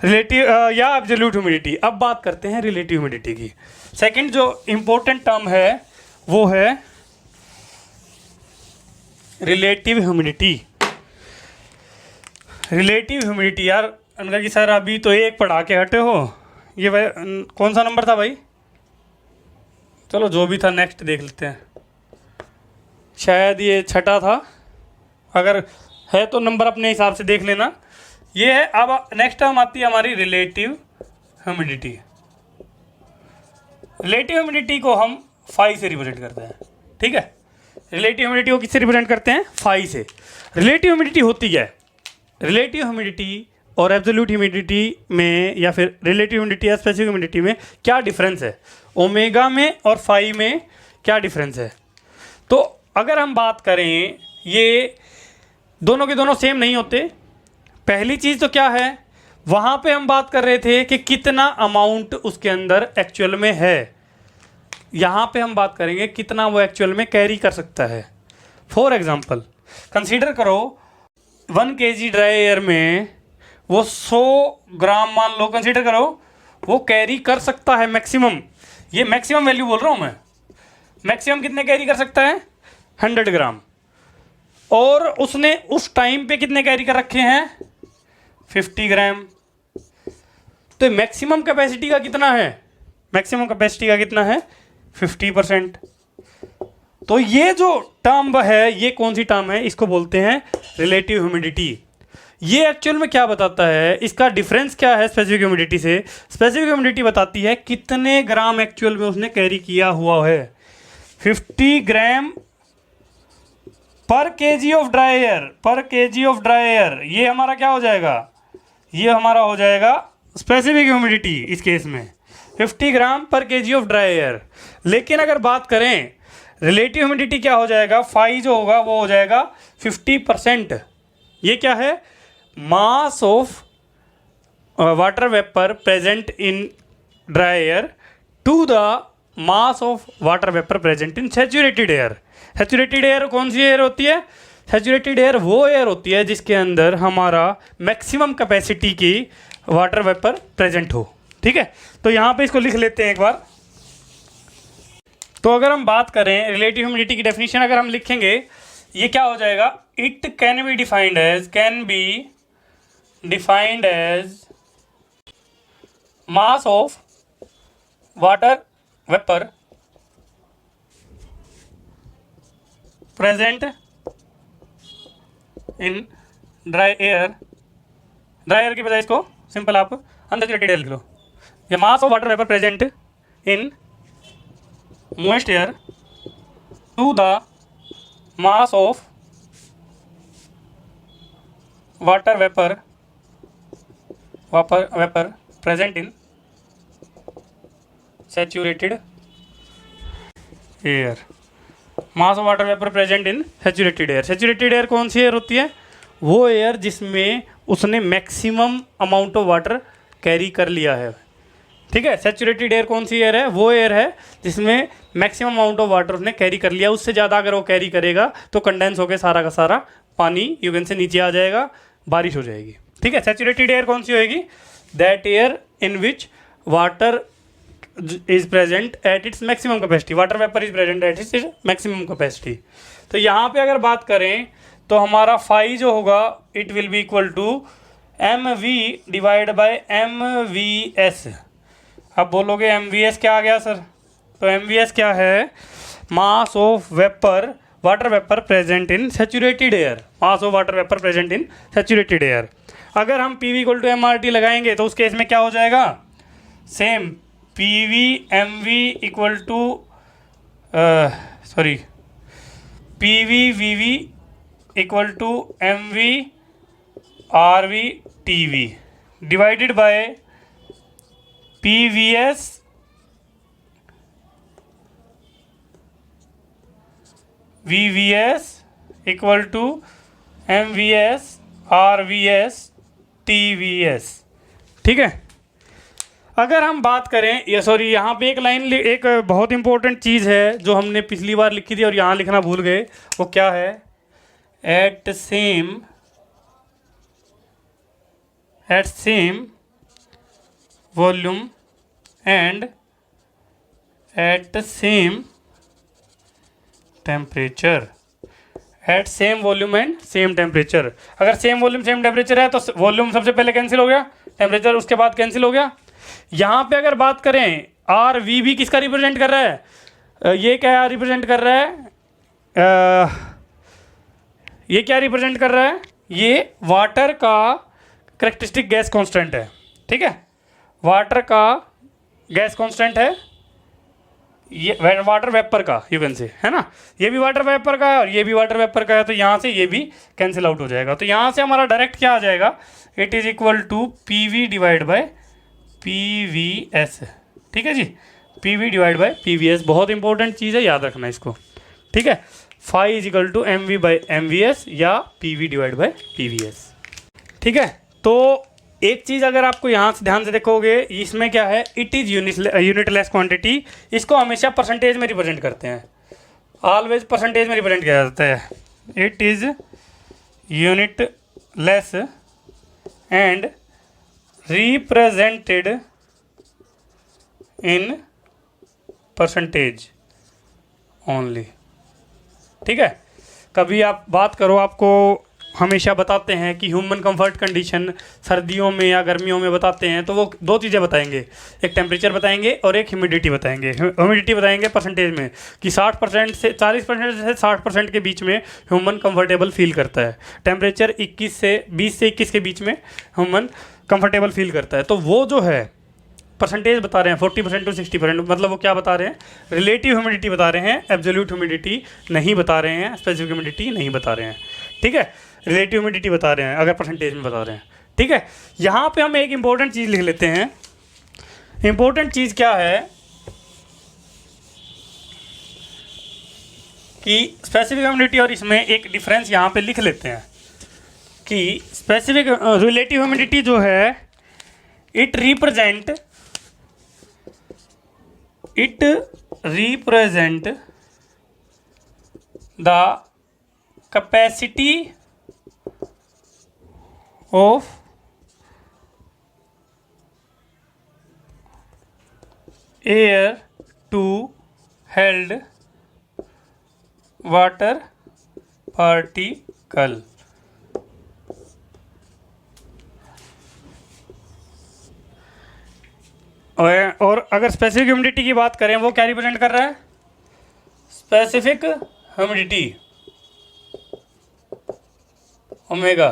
[SPEAKER 1] रिलेटिव या एब्सोल्यूट ह्यूमिडिटी। अब बात करते हैं रिलेटिव ह्यूमिडिटी की। सेकंड जो इंपॉर्टेंट टर्म है वो है रिलेटिव ह्यूमिडिटी। रिलेटिव ह्यूमिडिटी, यार अनका कि सर अभी तो एक पढ़ा के हटे हो, ये भाई कौन सा नंबर था भाई? चलो जो भी था नेक्स्ट देख लेते हैं, शायद ये छठा था, अगर है तो नंबर अपने हिसाब से देख लेना। ये है। अब नेक्स्ट टर्म आती है हमारी रिलेटिव ह्यूमिडिटी। रिलेटिव ह्यूमिडिटी को हम फाई से रिप्रेजेंट करते हैं। ठीक है। रिलेटिव ह्यूमिडिटी को किससे रिप्रेजेंट करते हैं, फाई से। रिलेटिव ह्यूमिडिटी होती है, रिलेटिव ह्यूमिडिटी और एब्सोल्यूट ह्यूमिडिटी में या फिर रिलेटिव ह्यूमिडिटी या स्पेसिफिक ह्यूमिडिटी में क्या डिफरेंस है, ओमेगा में और फाई में क्या डिफरेंस है? तो अगर हम बात करें, ये दोनों के दोनों सेम नहीं होते। पहली चीज़ तो क्या है, वहाँ पे हम बात कर रहे थे कि कितना अमाउंट उसके अंदर एक्चुअल में है, यहाँ पे हम बात करेंगे कितना वो एक्चुअल में कैरी कर सकता है। फॉर एग्जांपल कंसीडर करो 1 kg ड्राई एयर में वो 100 ग्राम मान लो, कंसीडर करो वो कैरी कर सकता है मैक्सिमम, ये मैक्सिमम वैल्यू बोल रहा हूँ मैं, मैक्सिमम कितने कैरी कर सकता है 100 ग्राम, और उसने उस टाइम पे कितने कैरी कर रखे हैं 50 ग्राम। तो मैक्सिमम कैपेसिटी का कितना है, मैक्सिमम कैपेसिटी का कितना है 50%। तो ये जो टर्म है ये कौन सी टर्म है, इसको बोलते हैं रिलेटिव ह्यूमिडिटी। ये एक्चुअल में क्या बताता है, इसका डिफरेंस क्या है स्पेसिफिक ह्यूमिडिटी से। स्पेसिफिक ह्यूमिडिटी बताती है कितने ग्राम एक्चुअल में उसने कैरी किया हुआ है। 50 ग्राम पर केजी ऑफ ड्राई एयर, पर केजी ऑफ ड्राई एयर, ये हमारा क्या हो जाएगा, ये हमारा हो जाएगा स्पेसिफिक ह्यूमिडिटी इस केस में 50 ग्राम पर केजी ऑफ ड्राई एयर। लेकिन अगर बात करें रिलेटिव ह्यूमिडिटी क्या हो जाएगा, फाई जो होगा वो हो जाएगा 50%। ये क्या है, mass of water vapour present in dry air to the mass of water vapour present in saturated air. Saturated air कौन सी एयर होती है, सैचुरेटेड एयर वो एयर होती है जिसके अंदर हमारा मैक्सिमम कैपेसिटी की वाटर वेपर प्रेजेंट हो। ठीक है, तो यहाँ पे इसको लिख लेते हैं एक बार। तो अगर हम बात करें रिलेटिव ह्यूमिडिटी की डेफिनेशन अगर हम लिखेंगे, ये क्या हो जाएगा, it can be defined as, can be defined as mass of water vapour present in dry air, dry air की बजाय इसको सिंपल आप अनसैचुरेटेड एयर लिख लो। ये mass of water vapour present in moist air to the mass of water vapour present in saturated air, mass of water vapour present in saturated air. Saturated air कौन सी एयर होती है, वो एयर जिसमें उसने maximum amount of water carry कर लिया है। ठीक है, सैचुरेटेड एयर कौन सी एयर है, वो एयर है जिसमें मैक्सिमम अमाउंट ऑफ वाटर उसने कैरी कर लिया। उससे ज़्यादा अगर वो कैरी करेगा तो कंडेंस होकर सारा का सारा पानी यूगन से नीचे आ जाएगा, बारिश हो जाएगी। ठीक है, सैचुरेटेड एयर कौन सी होएगी, that air in which water is present at its maximum capacity, water vapour is present at its maximum capacity. तो यहाँ पे अगर बात करें तो हमारा फाई जो होगा it will be equal to M V divide by M V S. अब बोलोगे एम वी एस क्या आ गया सर, तो एम वी एस क्या है, mass of vapour water vapour present in saturated air, mass of water vapour present in saturated air. अगर हम P V equal to M R T लगाएंगे तो उस केस में क्या हो जाएगा, same P V M V equal to sorry P V V V equal to M V R V T V divided by P V S V V S equal to M V S R V S T V S. ठीक है, अगर हम बात करें या sorry यहाँ पे एक लाइन, एक बहुत इंपॉर्टेंट चीज़ है जो हमने पिछली बार लिखी थी और यहाँ लिखना भूल गए, वो क्या है, at same volume and at same temperature, at same volume and same temperature. अगर सेम वॉल्यूम सेम टेम्परेचर है तो वॉल्यूम सबसे पहले कैंसिल हो गया, टेम्परेचर उसके बाद कैंसिल हो गया। यहाँ पे अगर बात करें आर वी भी किसका रिप्रेजेंट कर रहा है, ये क्या रिप्रेजेंट कर रहा है, ये क्या रिप्रेजेंट कर रहा है, ये वाटर का करैक्टरिस्टिक गैस कांस्टेंट है। ठीक है, वाटर का गैस कांस्टेंट है, ये वाटर वेपर का यू कैन से, है ना, ये भी वाटर वेपर का है और ये भी वाटर वेपर का है, तो यहाँ से ये भी कैंसिल आउट हो जाएगा। तो यहाँ से हमारा डायरेक्ट क्या आ जाएगा, it is equal to P V divide by P V S. ठीक है जी, P V divide by P V S बहुत इंपॉर्टेंट चीज़ है, याद रखना इसको। ठीक है, phi is equal to M V by M V S या P V divide by P V S. ठीक है, तो एक चीज़ अगर आपको यहाँ से ध्यान से देखोगे, इसमें क्या है, इट इज़ यूनिटलेस क्वांटिटी, इसको हमेशा परसेंटेज में रिप्रेजेंट करते हैं, ऑलवेज परसेंटेज में रिप्रेजेंट किया जाता है। It is unit less and represented in percentage only. ठीक है, कभी आप बात करो, आपको हमेशा बताते हैं कि ह्यूमन कंफर्ट कंडीशन सर्दियों में या गर्मियों में बताते हैं, तो वो दो चीज़ें बताएंगे, एक टेम्परेचर बताएंगे और एक ह्यूमिडिटी बताएंगे। ह्यूमिडिटी बताएंगे परसेंटेज में कि 60% से 40% से 60% के बीच में ह्यूमन कंफर्टेबल फील करता है। टेम्परेचर 20 से 21 के बीच में ह्यूमन कंफर्टेबल फील करता है। तो वो जो है परसेंटेज बता रहे हैं 40% टू 60%, मतलब वो क्या बता रहे हैं, रिलेटिव ह्यूमिडिटी बता रहे हैं, एब्सोल्यूट ह्यूमिडिटी नहीं बता रहे हैं, स्पेसिफिक ह्यूमिडिटी नहीं बता रहे हैं। ठीक है, रिलेटिव ह्यूमिडिटी बता रहे हैं अगर परसेंटेज में बता रहे हैं। ठीक है, यहाँ पे हम एक इंपॉर्टेंट चीज़ लिख लेते हैं। इंपॉर्टेंट चीज़ क्या है कि स्पेसिफिक ह्यूमिडिटी और इसमें एक डिफरेंस यहाँ पे लिख लेते हैं कि स्पेसिफिक रिलेटिव ह्यूमिडिटी जो है it represent the capacity of air to held water particle. और अगर स्पेसिफिक ह्यूमिडिटी की बात करें, वो क्या रिप्रेजेंट कर रहा है, स्पेसिफिक ह्यूमिडिटी ओमेगा।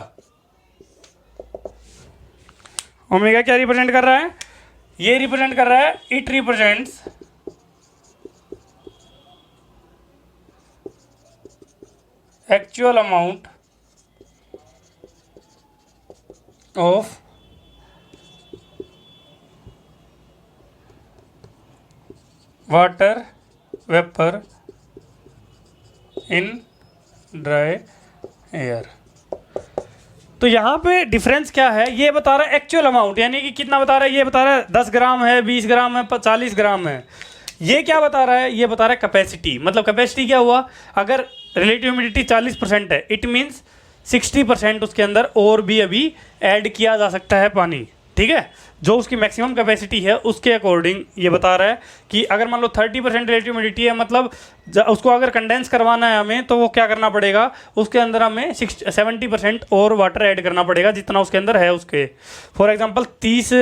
[SPEAKER 1] ओमेगा क्या रिप्रेजेंट कर रहा है, ये रिप्रेजेंट कर रहा है, it represents actual amount of water vapour in dry air. तो यहाँ पे डिफरेंस क्या है, ये बता रहा है एक्चुअल अमाउंट, यानी कि कितना बता रहा है, ये बता रहा है 10 ग्राम है, 20 ग्राम है, 40 ग्राम है। ये क्या बता रहा है, ये बता रहा है कैपेसिटी। मतलब कैपेसिटी क्या हुआ, अगर रिलेटिव ह्यूमिडिटी 40% है, इट मीन्स 60% उसके अंदर और भी अभी ऐड किया जा सकता है पानी। ठीक है, जो उसकी मैक्सिमम कैपेसिटी है उसके अकॉर्डिंग ये बता रहा है कि अगर मान लो 30% रिलेटिव ह्यूमिडिटी है, मतलब उसको अगर कंडेंस करवाना है हमें, तो वो क्या करना पड़ेगा, उसके अंदर हमें 70% और वाटर ऐड करना पड़ेगा जितना उसके अंदर है उसके। फॉर एग्जांपल 30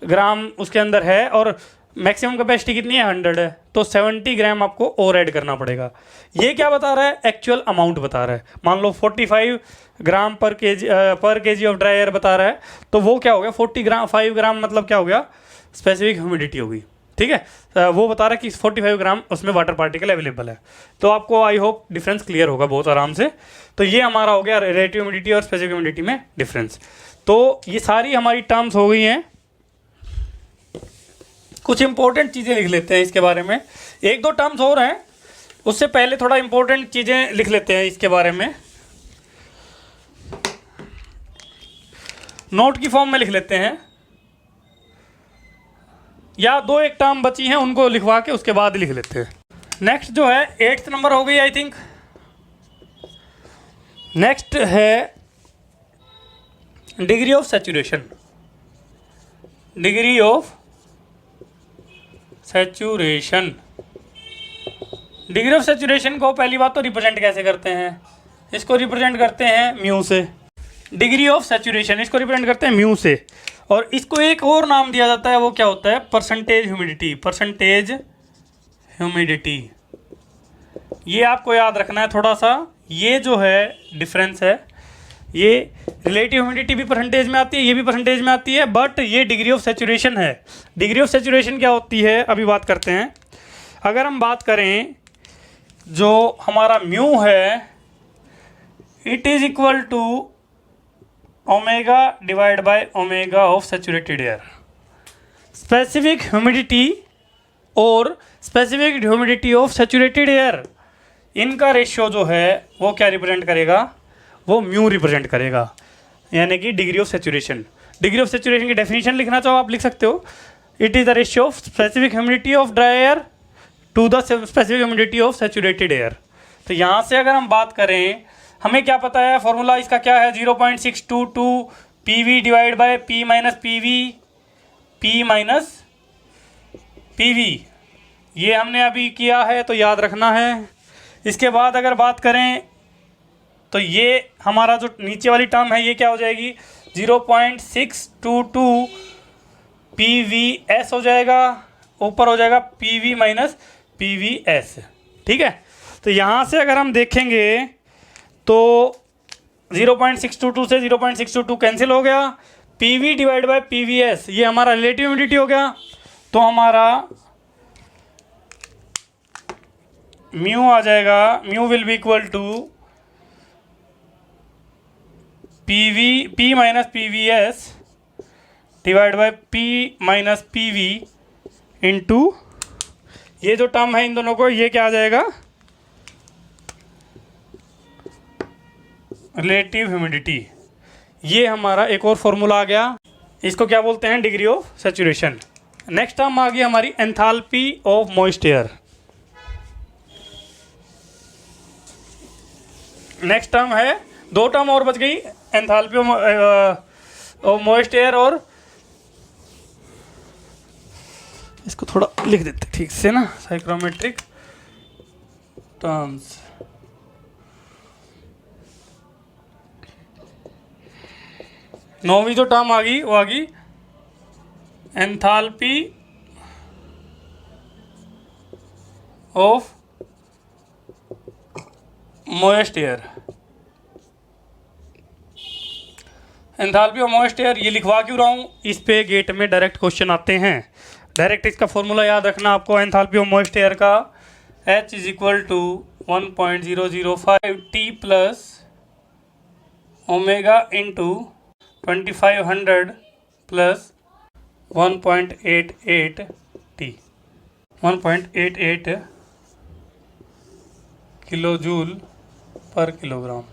[SPEAKER 1] ग्राम उसके अंदर है और मैक्सिमम कैपेसिटी कितनी है, 100 है, तो 70 ग्राम आपको और ऐड करना पड़ेगा। ये क्या बता रहा है, एक्चुअल अमाउंट बता रहा है। मान लो 45 ग्राम पर केजी ऑफ ड्राई एयर बता रहा है, तो वो क्या हो गया, 5 ग्राम मतलब क्या हो गया, स्पेसिफिक ह्यूमिडिटी होगी। ठीक है, वो बता रहा है कि 45 ग्राम उसमें वाटर पार्टिकल अवेलेबल है। तो आपको आई होप डिफरेंस क्लियर होगा बहुत आराम से। तो ये हमारा हो गया रिलेटिव ह्यूमिडिटी और स्पेसिफिक ह्यूमिडिटी में डिफरेंस। तो ये सारी हमारी टर्म्स हो गई हैं। कुछ इंपॉर्टेंट चीज़ें लिख लेते हैं इसके बारे में, एक दो टर्म्स और हैं, उससे पहले थोड़ा इंपॉर्टेंट चीज़ें लिख लेते हैं इसके बारे में। नोट की फॉर्म में लिख लेते हैं, या दो एक टर्म बची हैं उनको लिखवा के उसके बाद लिख लेते हैं। नेक्स्ट जो है 8th नंबर हो गई आई थिंक। नेक्स्ट है degree of saturation. Degree of saturation, degree of saturation को पहली बात तो रिप्रेजेंट कैसे करते हैं, इसको रिप्रेजेंट करते हैं म्यू से। डिग्री ऑफ सैचुरेशन इसको रिप्रेजेंट करते हैं म्यू से, और इसको एक और नाम दिया जाता है, वो क्या होता है, परसेंटेज ह्यूमिडिटी। परसेंटेज ह्यूमिडिटी, ये आपको याद रखना है थोड़ा सा। ये जो है डिफरेंस है, ये रिलेटिव ह्यूमिडिटी भी परसेंटेज में आती है, ये भी परसेंटेज में आती है, बट ये डिग्री ऑफ सैचुरेशन है। डिग्री ऑफ सैचुरेशन क्या होती है अभी बात करते हैं। अगर हम बात करें जो हमारा म्यू है, it is equal to omega divide by omega of saturated air. Specific humidity और specific humidity of saturated air, इनका रेशियो जो है वो क्या रिप्रेजेंट करेगा, वो म्यू रिप्रेजेंट करेगा, यानी कि degree of saturation. Degree of saturation की डेफिनेशन लिखना चाहो आप लिख सकते हो, it is the ratio of specific humidity of dry air to the specific humidity of saturated air. तो यहाँ से अगर हम बात करें हमें क्या पता है फॉर्मूला इसका क्या है, 0.622 PV divide by P minus PV, ये हमने अभी किया है तो याद रखना है। इसके बाद अगर बात करें तो ये हमारा जो नीचे वाली टर्म है ये क्या हो जाएगी, 0.622 PVS हो जाएगा, ऊपर हो जाएगा PV माइनस PVS। ठीक है, तो यहाँ से अगर हम देखेंगे तो 0.622 से 0.622 कैंसिल हो गया, PV डिवाइड बाय PVS ये हमारा रिलेटिव ह्यूमिडिटी हो गया, तो हमारा म्यू आ जाएगा, mu will be equal to P minus PVS divide by P minus PV into ये जो टर्म है इन दोनों को, ये क्या आ जाएगा, रिलेटिव ह्यूमिडिटी। ये हमारा एक और फॉर्मूला आ गया, इसको क्या बोलते हैं, degree of saturation. Next term आ गई हमारी enthalpy of moist air. Next term है, दो टर्म और बच गई, एंथैल्पी ऑफ मॉइस्ट एयर, और इसको थोड़ा लिख देते ठीक से ना, साइक्रोमेट्रिक टर्म्स। नौवीं जो टर्म आ गई वो आ गई enthalpy of moist air. Enthalpy of moist air ये लिखवा क्यों रहा हूँ, इस पे गेट में डायरेक्ट क्वेश्चन आते हैं। डायरेक्ट इसका फॉर्मूला याद रखना आपको एंथैल्पी ऑफ मॉइस्ट एयर का, H is equal to 1.005 T plus omega into 2500 plus 1.88 T, 1.88 kilo joule per kilogram.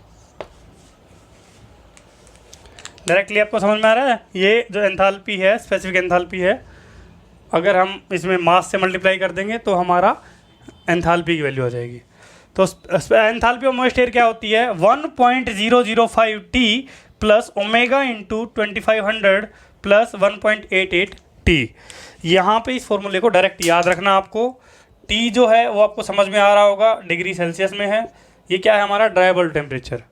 [SPEAKER 1] Directly आपको समझ में आ रहा है, ये जो एंथैल्पी है स्पेसिफिक एंथैल्पी है, अगर हम इसमें मास से मल्टीप्लाई कर देंगे तो हमारा एंथैल्पी की वैल्यू आ जाएगी। तो एंथैल्पी ऑफ मॉइस्ट एयर क्या होती है, 1.005 T plus omega into 2500 plus 1.88 T। यहाँ पे इस फॉर्मूले को डायरेक्ट याद रखना आपको। T जो है वो आपको समझ में आ रहा होगा, डिग्री सेल्सियस में है। ये क्या है, हमारा ड्राई बल्ब टेम्परेचर।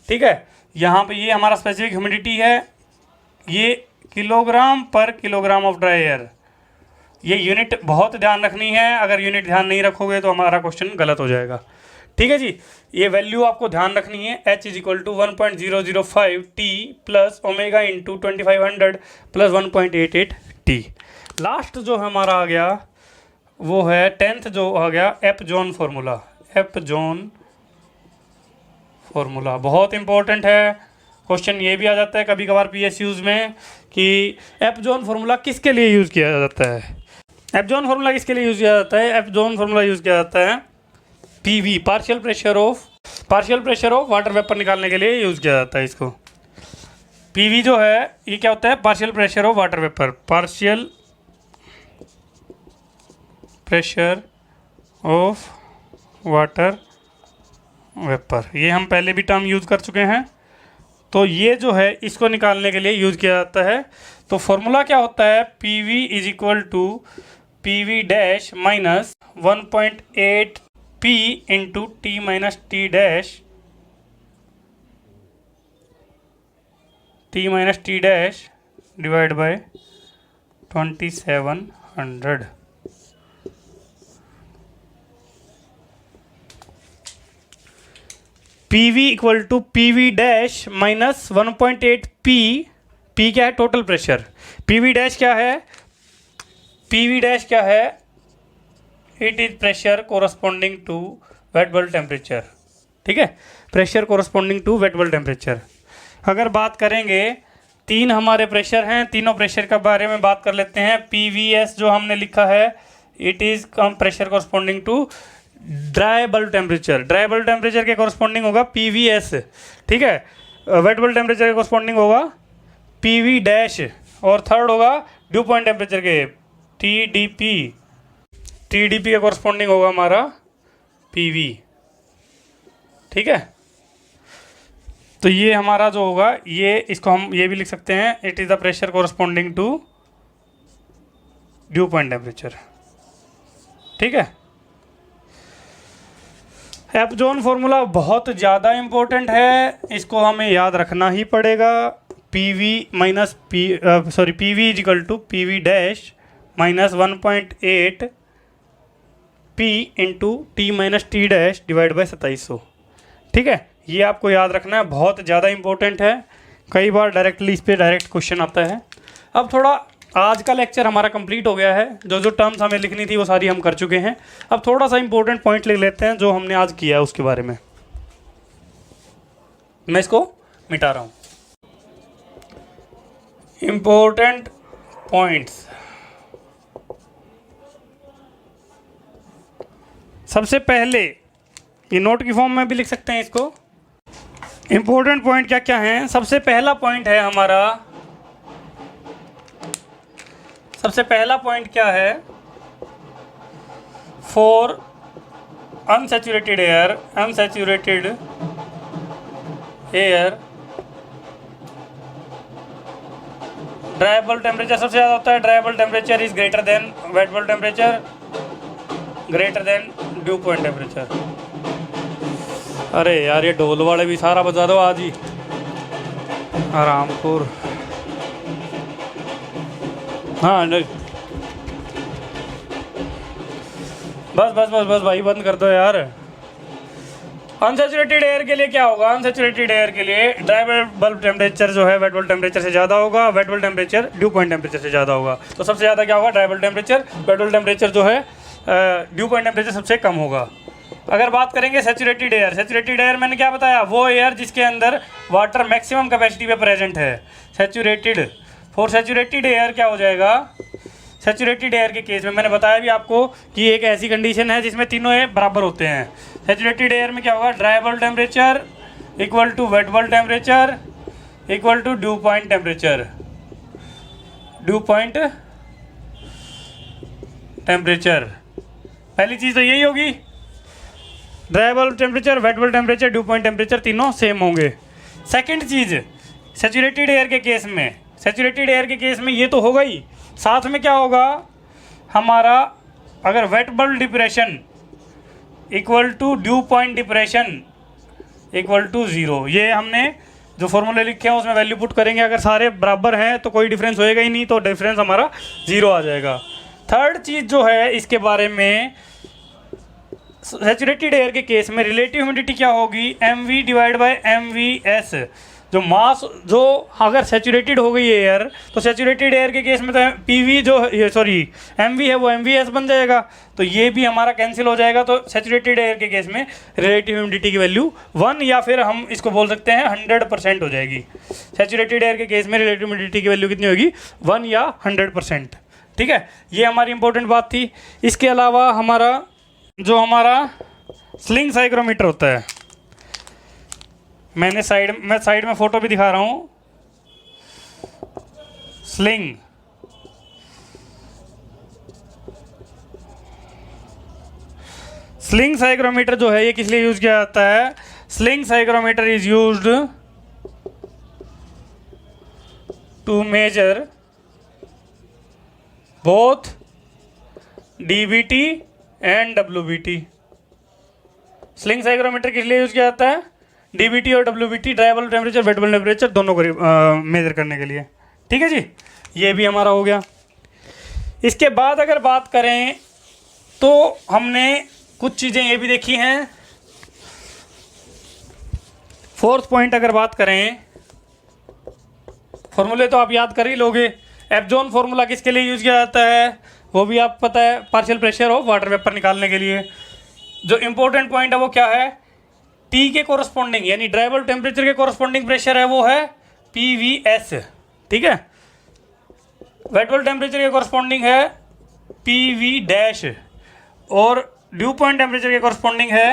[SPEAKER 1] ठीक है, यहाँ पे ये हमारा स्पेसिफिक ह्यूमिडिटी है, ये किलोग्राम पर किलोग्राम ऑफ ड्राई एयर। ये यूनिट बहुत ध्यान रखनी है, अगर यूनिट ध्यान नहीं रखोगे तो हमारा क्वेश्चन गलत हो जाएगा। ठीक है जी, ये वैल्यू आपको ध्यान रखनी है, H is equal to 1.005 T plus omega into 2500 plus 1.88 T। Last जो हमारा आ गया वो है 10th जो आ गया एप्जॉन फार्मूला। एप्जॉन फार्मूला बहुत इंपॉर्टेंट है, क्वेश्चन ये भी आ जाता है कभी कभार PSUs में कि एप्जॉन फार्मूला किसके लिए यूज़ किया जाता है। एप्जॉन फार्मूला किसके लिए यूज़ किया जाता है, एप्जॉन फार्मूला यूज़ किया जाता है PV partial pressure of water vapour निकालने के लिए यूज़ किया जाता है इसको। PV जो है ये क्या होता है, partial pressure of water vapour, partial pressure of water vapour. ये हम पहले भी टर्म यूज़ कर चुके हैं, तो ये जो है इसको निकालने के लिए यूज़ किया जाता है। तो फॉर्मूला क्या होता है, PV is equal to PV dash minus 1.8 P इंटू T minus T dash, T minus T dash divide by 2700। PV equal to PV dash minus 1.8 P क्या है, टोटल प्रेशर। PV डैश क्या है, PV डैश क्या है, it is pressure corresponding to wet bulb temperature. ठीक है, pressure corresponding to wet bulb temperature. अगर बात करेंगे, तीन हमारे प्रेशर हैं, तीनों प्रेशर के बारे में बात कर लेते हैं। PVS जो हमने लिखा है, it is pressure corresponding to dry bulb temperature. Dry bulb temperature के कोरस्पॉन्डिंग होगा PVS। ठीक है, वेट बल्ब टेम्परेचर के कोरस्पॉन्डिंग होगा PV डैश, और थर्ड होगा ड्यू पॉइंट टेम्परेचर के TDP। TDP के कोरस्पॉन्डिंग होगा हमारा PV। ठीक है, तो ये हमारा जो होगा, ये इसको हम ये भी लिख सकते हैं, it is the pressure corresponding to dew point temperature. ठीक है, एफ जोन फॉर्मूला बहुत ज़्यादा इम्पोर्टेंट है, इसको हमें याद रखना ही पड़ेगा। P V minus P V equal to P V dash minus 1.8 P into T minus T dash divide by 2700। ठीक है, ये आपको याद रखना है, बहुत ज़्यादा इम्पोर्टेंट है, कई बार डायरेक्टली इस पर डायरेक्ट क्वेश्चन आता है। अब थोड़ा आज का लेक्चर हमारा कंप्लीट हो गया है, जो जो टर्म्स हमें लिखनी थी वो सारी हम कर चुके हैं। अब थोड़ा सा इंपॉर्टेंट पॉइंट लिख लेते हैं जो हमने आज किया है उसके बारे में। मैं इसको मिटा रहा हूँ। इंपॉर्टेंट पॉइंट्स, सबसे पहले ये नोट की फॉर्म में भी लिख सकते हैं इसको। इंपॉर्टेंट पॉइंट क्या क्या हैं? सबसे पहला पॉइंट है हमारा, सबसे पहला पॉइंट क्या है? For unsaturated air, unsaturated air dry bulb temperature सबसे ज़्यादा होता है। Dry bulb temperature is greater than wait bulb temperature, greater than due point temperature. अरे यार, ये ढोल वाले भी सारा बजा दो आज ही, आरामपुर। हाँ नहीं, बस बस बस बस भाई, बंद कर दो यार। अनसैचुरेटेड एयर के लिए क्या होगा? अनसैचुरेटेड एयर के लिए ड्राई बल्ब टेम्परेचर जो है वेट बल्ब टेम्परेचर से ज़्यादा होगा, wait bulb temperature dew point temperature से ज़्यादा होगा। तो सबसे ज़्यादा क्या होगा? Dry bulb temperature. Wet bulb temperature जो है ड्यू पॉइंट टेम्परेचर सबसे कम होगा। अगर बात करेंगे सैचुरेटेड एयर, सैचुरेटेड एयर मैंने क्या बताया? वो एयर जिसके अंदर वाटर मैक्सिमम कैपेसिटी पे प्रेजेंट है, सैचुरेटेड। फॉर सैचुरेटेड एयर क्या हो जाएगा? सैचुरेटेड एयर के केस में मैंने बताया भी आपको कि एक ऐसी कंडीशन है जिसमें तीनों एयर बराबर होते हैं। सैचुरेटेड एयर में क्या होगा? Dry bulb temperature equal to wet bulb temperature equal to dew point temperature, dew point temperature. पहली चीज़ तो यही होगी, dry bulb temperature, wet bulb temperature, dew point temperature तीनों सेम होंगे। सेकंड चीज़, सैचुरेटेड एयर के केस में, सैचुरेटेड एयर के केस में ये तो होगा ही, साथ में क्या होगा हमारा? अगर wet bulb depression equal to dew point depression equal to 0, ये हमने जो फॉर्मूले लिखे हैं उसमें वैल्यू पुट करेंगे। अगर सारे बराबर हैं तो कोई डिफरेंस होएगा ही नहीं, तो डिफरेंस हमारा 0 आ जाएगा। थर्ड चीज़ जो है इसके बारे में, सैचुरेटेड एयर के केस में रिलेटिव ह्यूमिडिटी क्या होगी? mv divide bye mvs। जो मास, जो अगर सैचुरेटेड हो गई एयर, तो सैचुरेटेड एयर के केस में तो pv जो mv है वो mvs बन जाएगा, तो ये भी हमारा कैंसिल हो जाएगा। तो सैचुरेटेड एयर के केस में रिलेटिव ह्यूमिडिटी की वैल्यू 1 या फिर हम इसको बोल सकते हैं 100% हो जाएगी। सैचुरेटेड एयर के केस में रिलेटिव ह्यूमिडिटी की वैल्यू कितनी होगी? 1 या 100%। ठीक है, ये हमारी इंपॉर्टेंट बात थी। इसके अलावा हमारा जो हमारा स्लिंग साइक्रोमीटर होता है, मैं साइड में फ़ोटो भी दिखा रहा हूँ। स्लिंग साइक्रोमीटर जो है ये किस लिए यूज़ किया जाता है? Sling psychrometer is used to measure both DBT and WBT। Sling psychrometer किस लिए यूज़ किया जाता है? DBT और WBT, dry bulb temperature, wet bulb temperature, दोनों को मेजर करने के लिए। ठीक है जी, ये भी हमारा हो गया। इसके बाद अगर बात करें तो हमने कुछ चीज़ें ये भी देखी हैं। फोर्थ पॉइंट अगर बात करें, फॉर्मूले तो आप याद कर ही लोगे। एफ जोन फॉर्मूला किसके लिए यूज़ किया जाता है वो भी आप पता है, partial pressure of water vapour निकालने के लिए। जो इंपॉर्टेंट पॉइंट है वो क्या है? टी के कोरस्पॉन्डिंग यानी ड्राई बल्ब टेम्परेचर के कोरस्पॉन्डिंग प्रेशर है वो है PVS। ठीक है, वेट बल्ब टेम्परेचर के कोरस्पॉन्डिंग है PV डैश, और ड्यू पॉइंट टेम्परेचर के कोरस्पॉन्डिंग है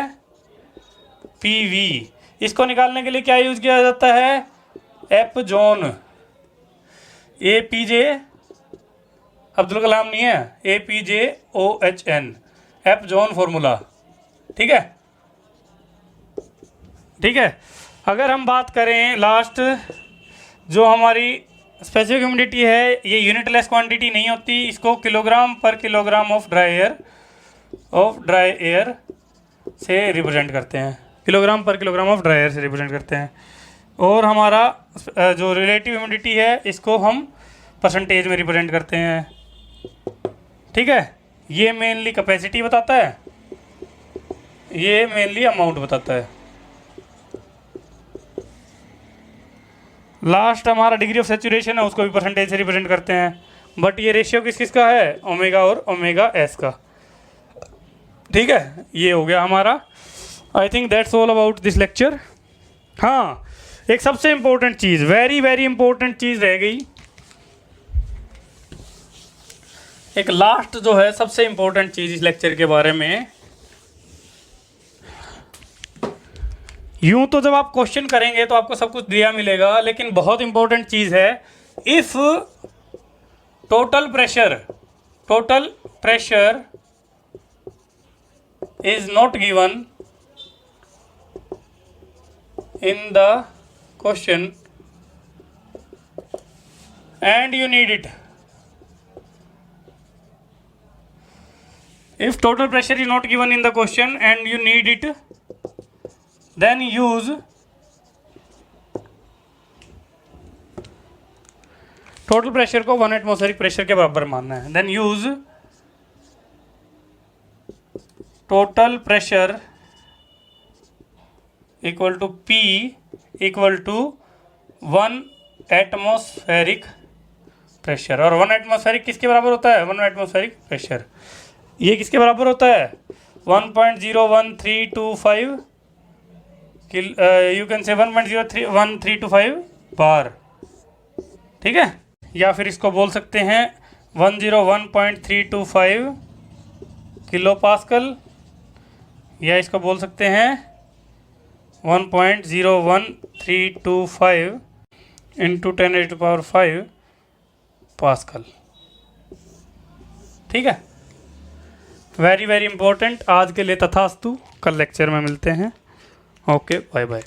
[SPEAKER 1] PV। इसको निकालने के लिए क्या यूज़ किया जाता है? F zone, APJ, Abdul Kalam नहीं है, APJOHN, एफ जोन फॉर्मूला। ठीक है, ठीक है। अगर हम बात करें लास्ट, जो हमारी स्पेसिफिक ह्यूमिडिटी है, ये यूनिटलेस क्वांटिटी नहीं होती, इसको किलोग्राम पर किलोग्राम ऑफ ड्राई एयर से रिप्रेजेंट करते हैं, किलोग्राम पर किलोग्राम ऑफ ड्राई एयर से रिप्रेजेंट करते हैं। और हमारा जो रिलेटिव ह्यूमिडिटी है इसको हम परसेंटेज में रिप्रेजेंट करते हैं। ठीक है, ये मेनली कैपेसिटी बताता है, ये मेनली अमाउंट बताता है। लास्ट हमारा डिग्री ऑफ सैचुरेशन है, उसको भी परसेंटेज से रिप्रेजेंट करते हैं, बट ये रेशियो किस किस का है, ओमेगा और ओमेगा एस का। ठीक है, ये हो गया हमारा। I think that's all about this lecture. हाँ, एक सबसे इंपॉर्टेंट चीज़, वेरी वेरी इंपॉर्टेंट चीज़ रह गई, एक लास्ट जो है सबसे इंपॉर्टेंट चीज़ इस लेक्चर के बारे में। यूं तो जब आप क्वेश्चन करेंगे तो आपको सब कुछ दिया मिलेगा, लेकिन बहुत इंपॉर्टेंट चीज़ है, if total pressure is not given in the question and you need it, if total pressure is not given in the question and you need it, then use total pressure को 1 atmospheric pressure के बराबर मानना है, then use total pressure equal to P equal to 1 atmospheric pressure। और 1 atmospheric किसके बराबर होता है, 1 atmospheric pressure ये किसके बराबर होता है, 1.01325 यू कैन से 1.01325 बार। ठीक है, या फिर इसको बोल सकते हैं 101.325 किलो पास्कल, या इसको बोल सकते हैं 1.01325 इंटू 10⁵ पास्कल। ठीक है, वेरी वेरी इंपॉर्टेंट। आज के लिए तथास्तु, कल लेक्चर में मिलते हैं। Okay, bye bye.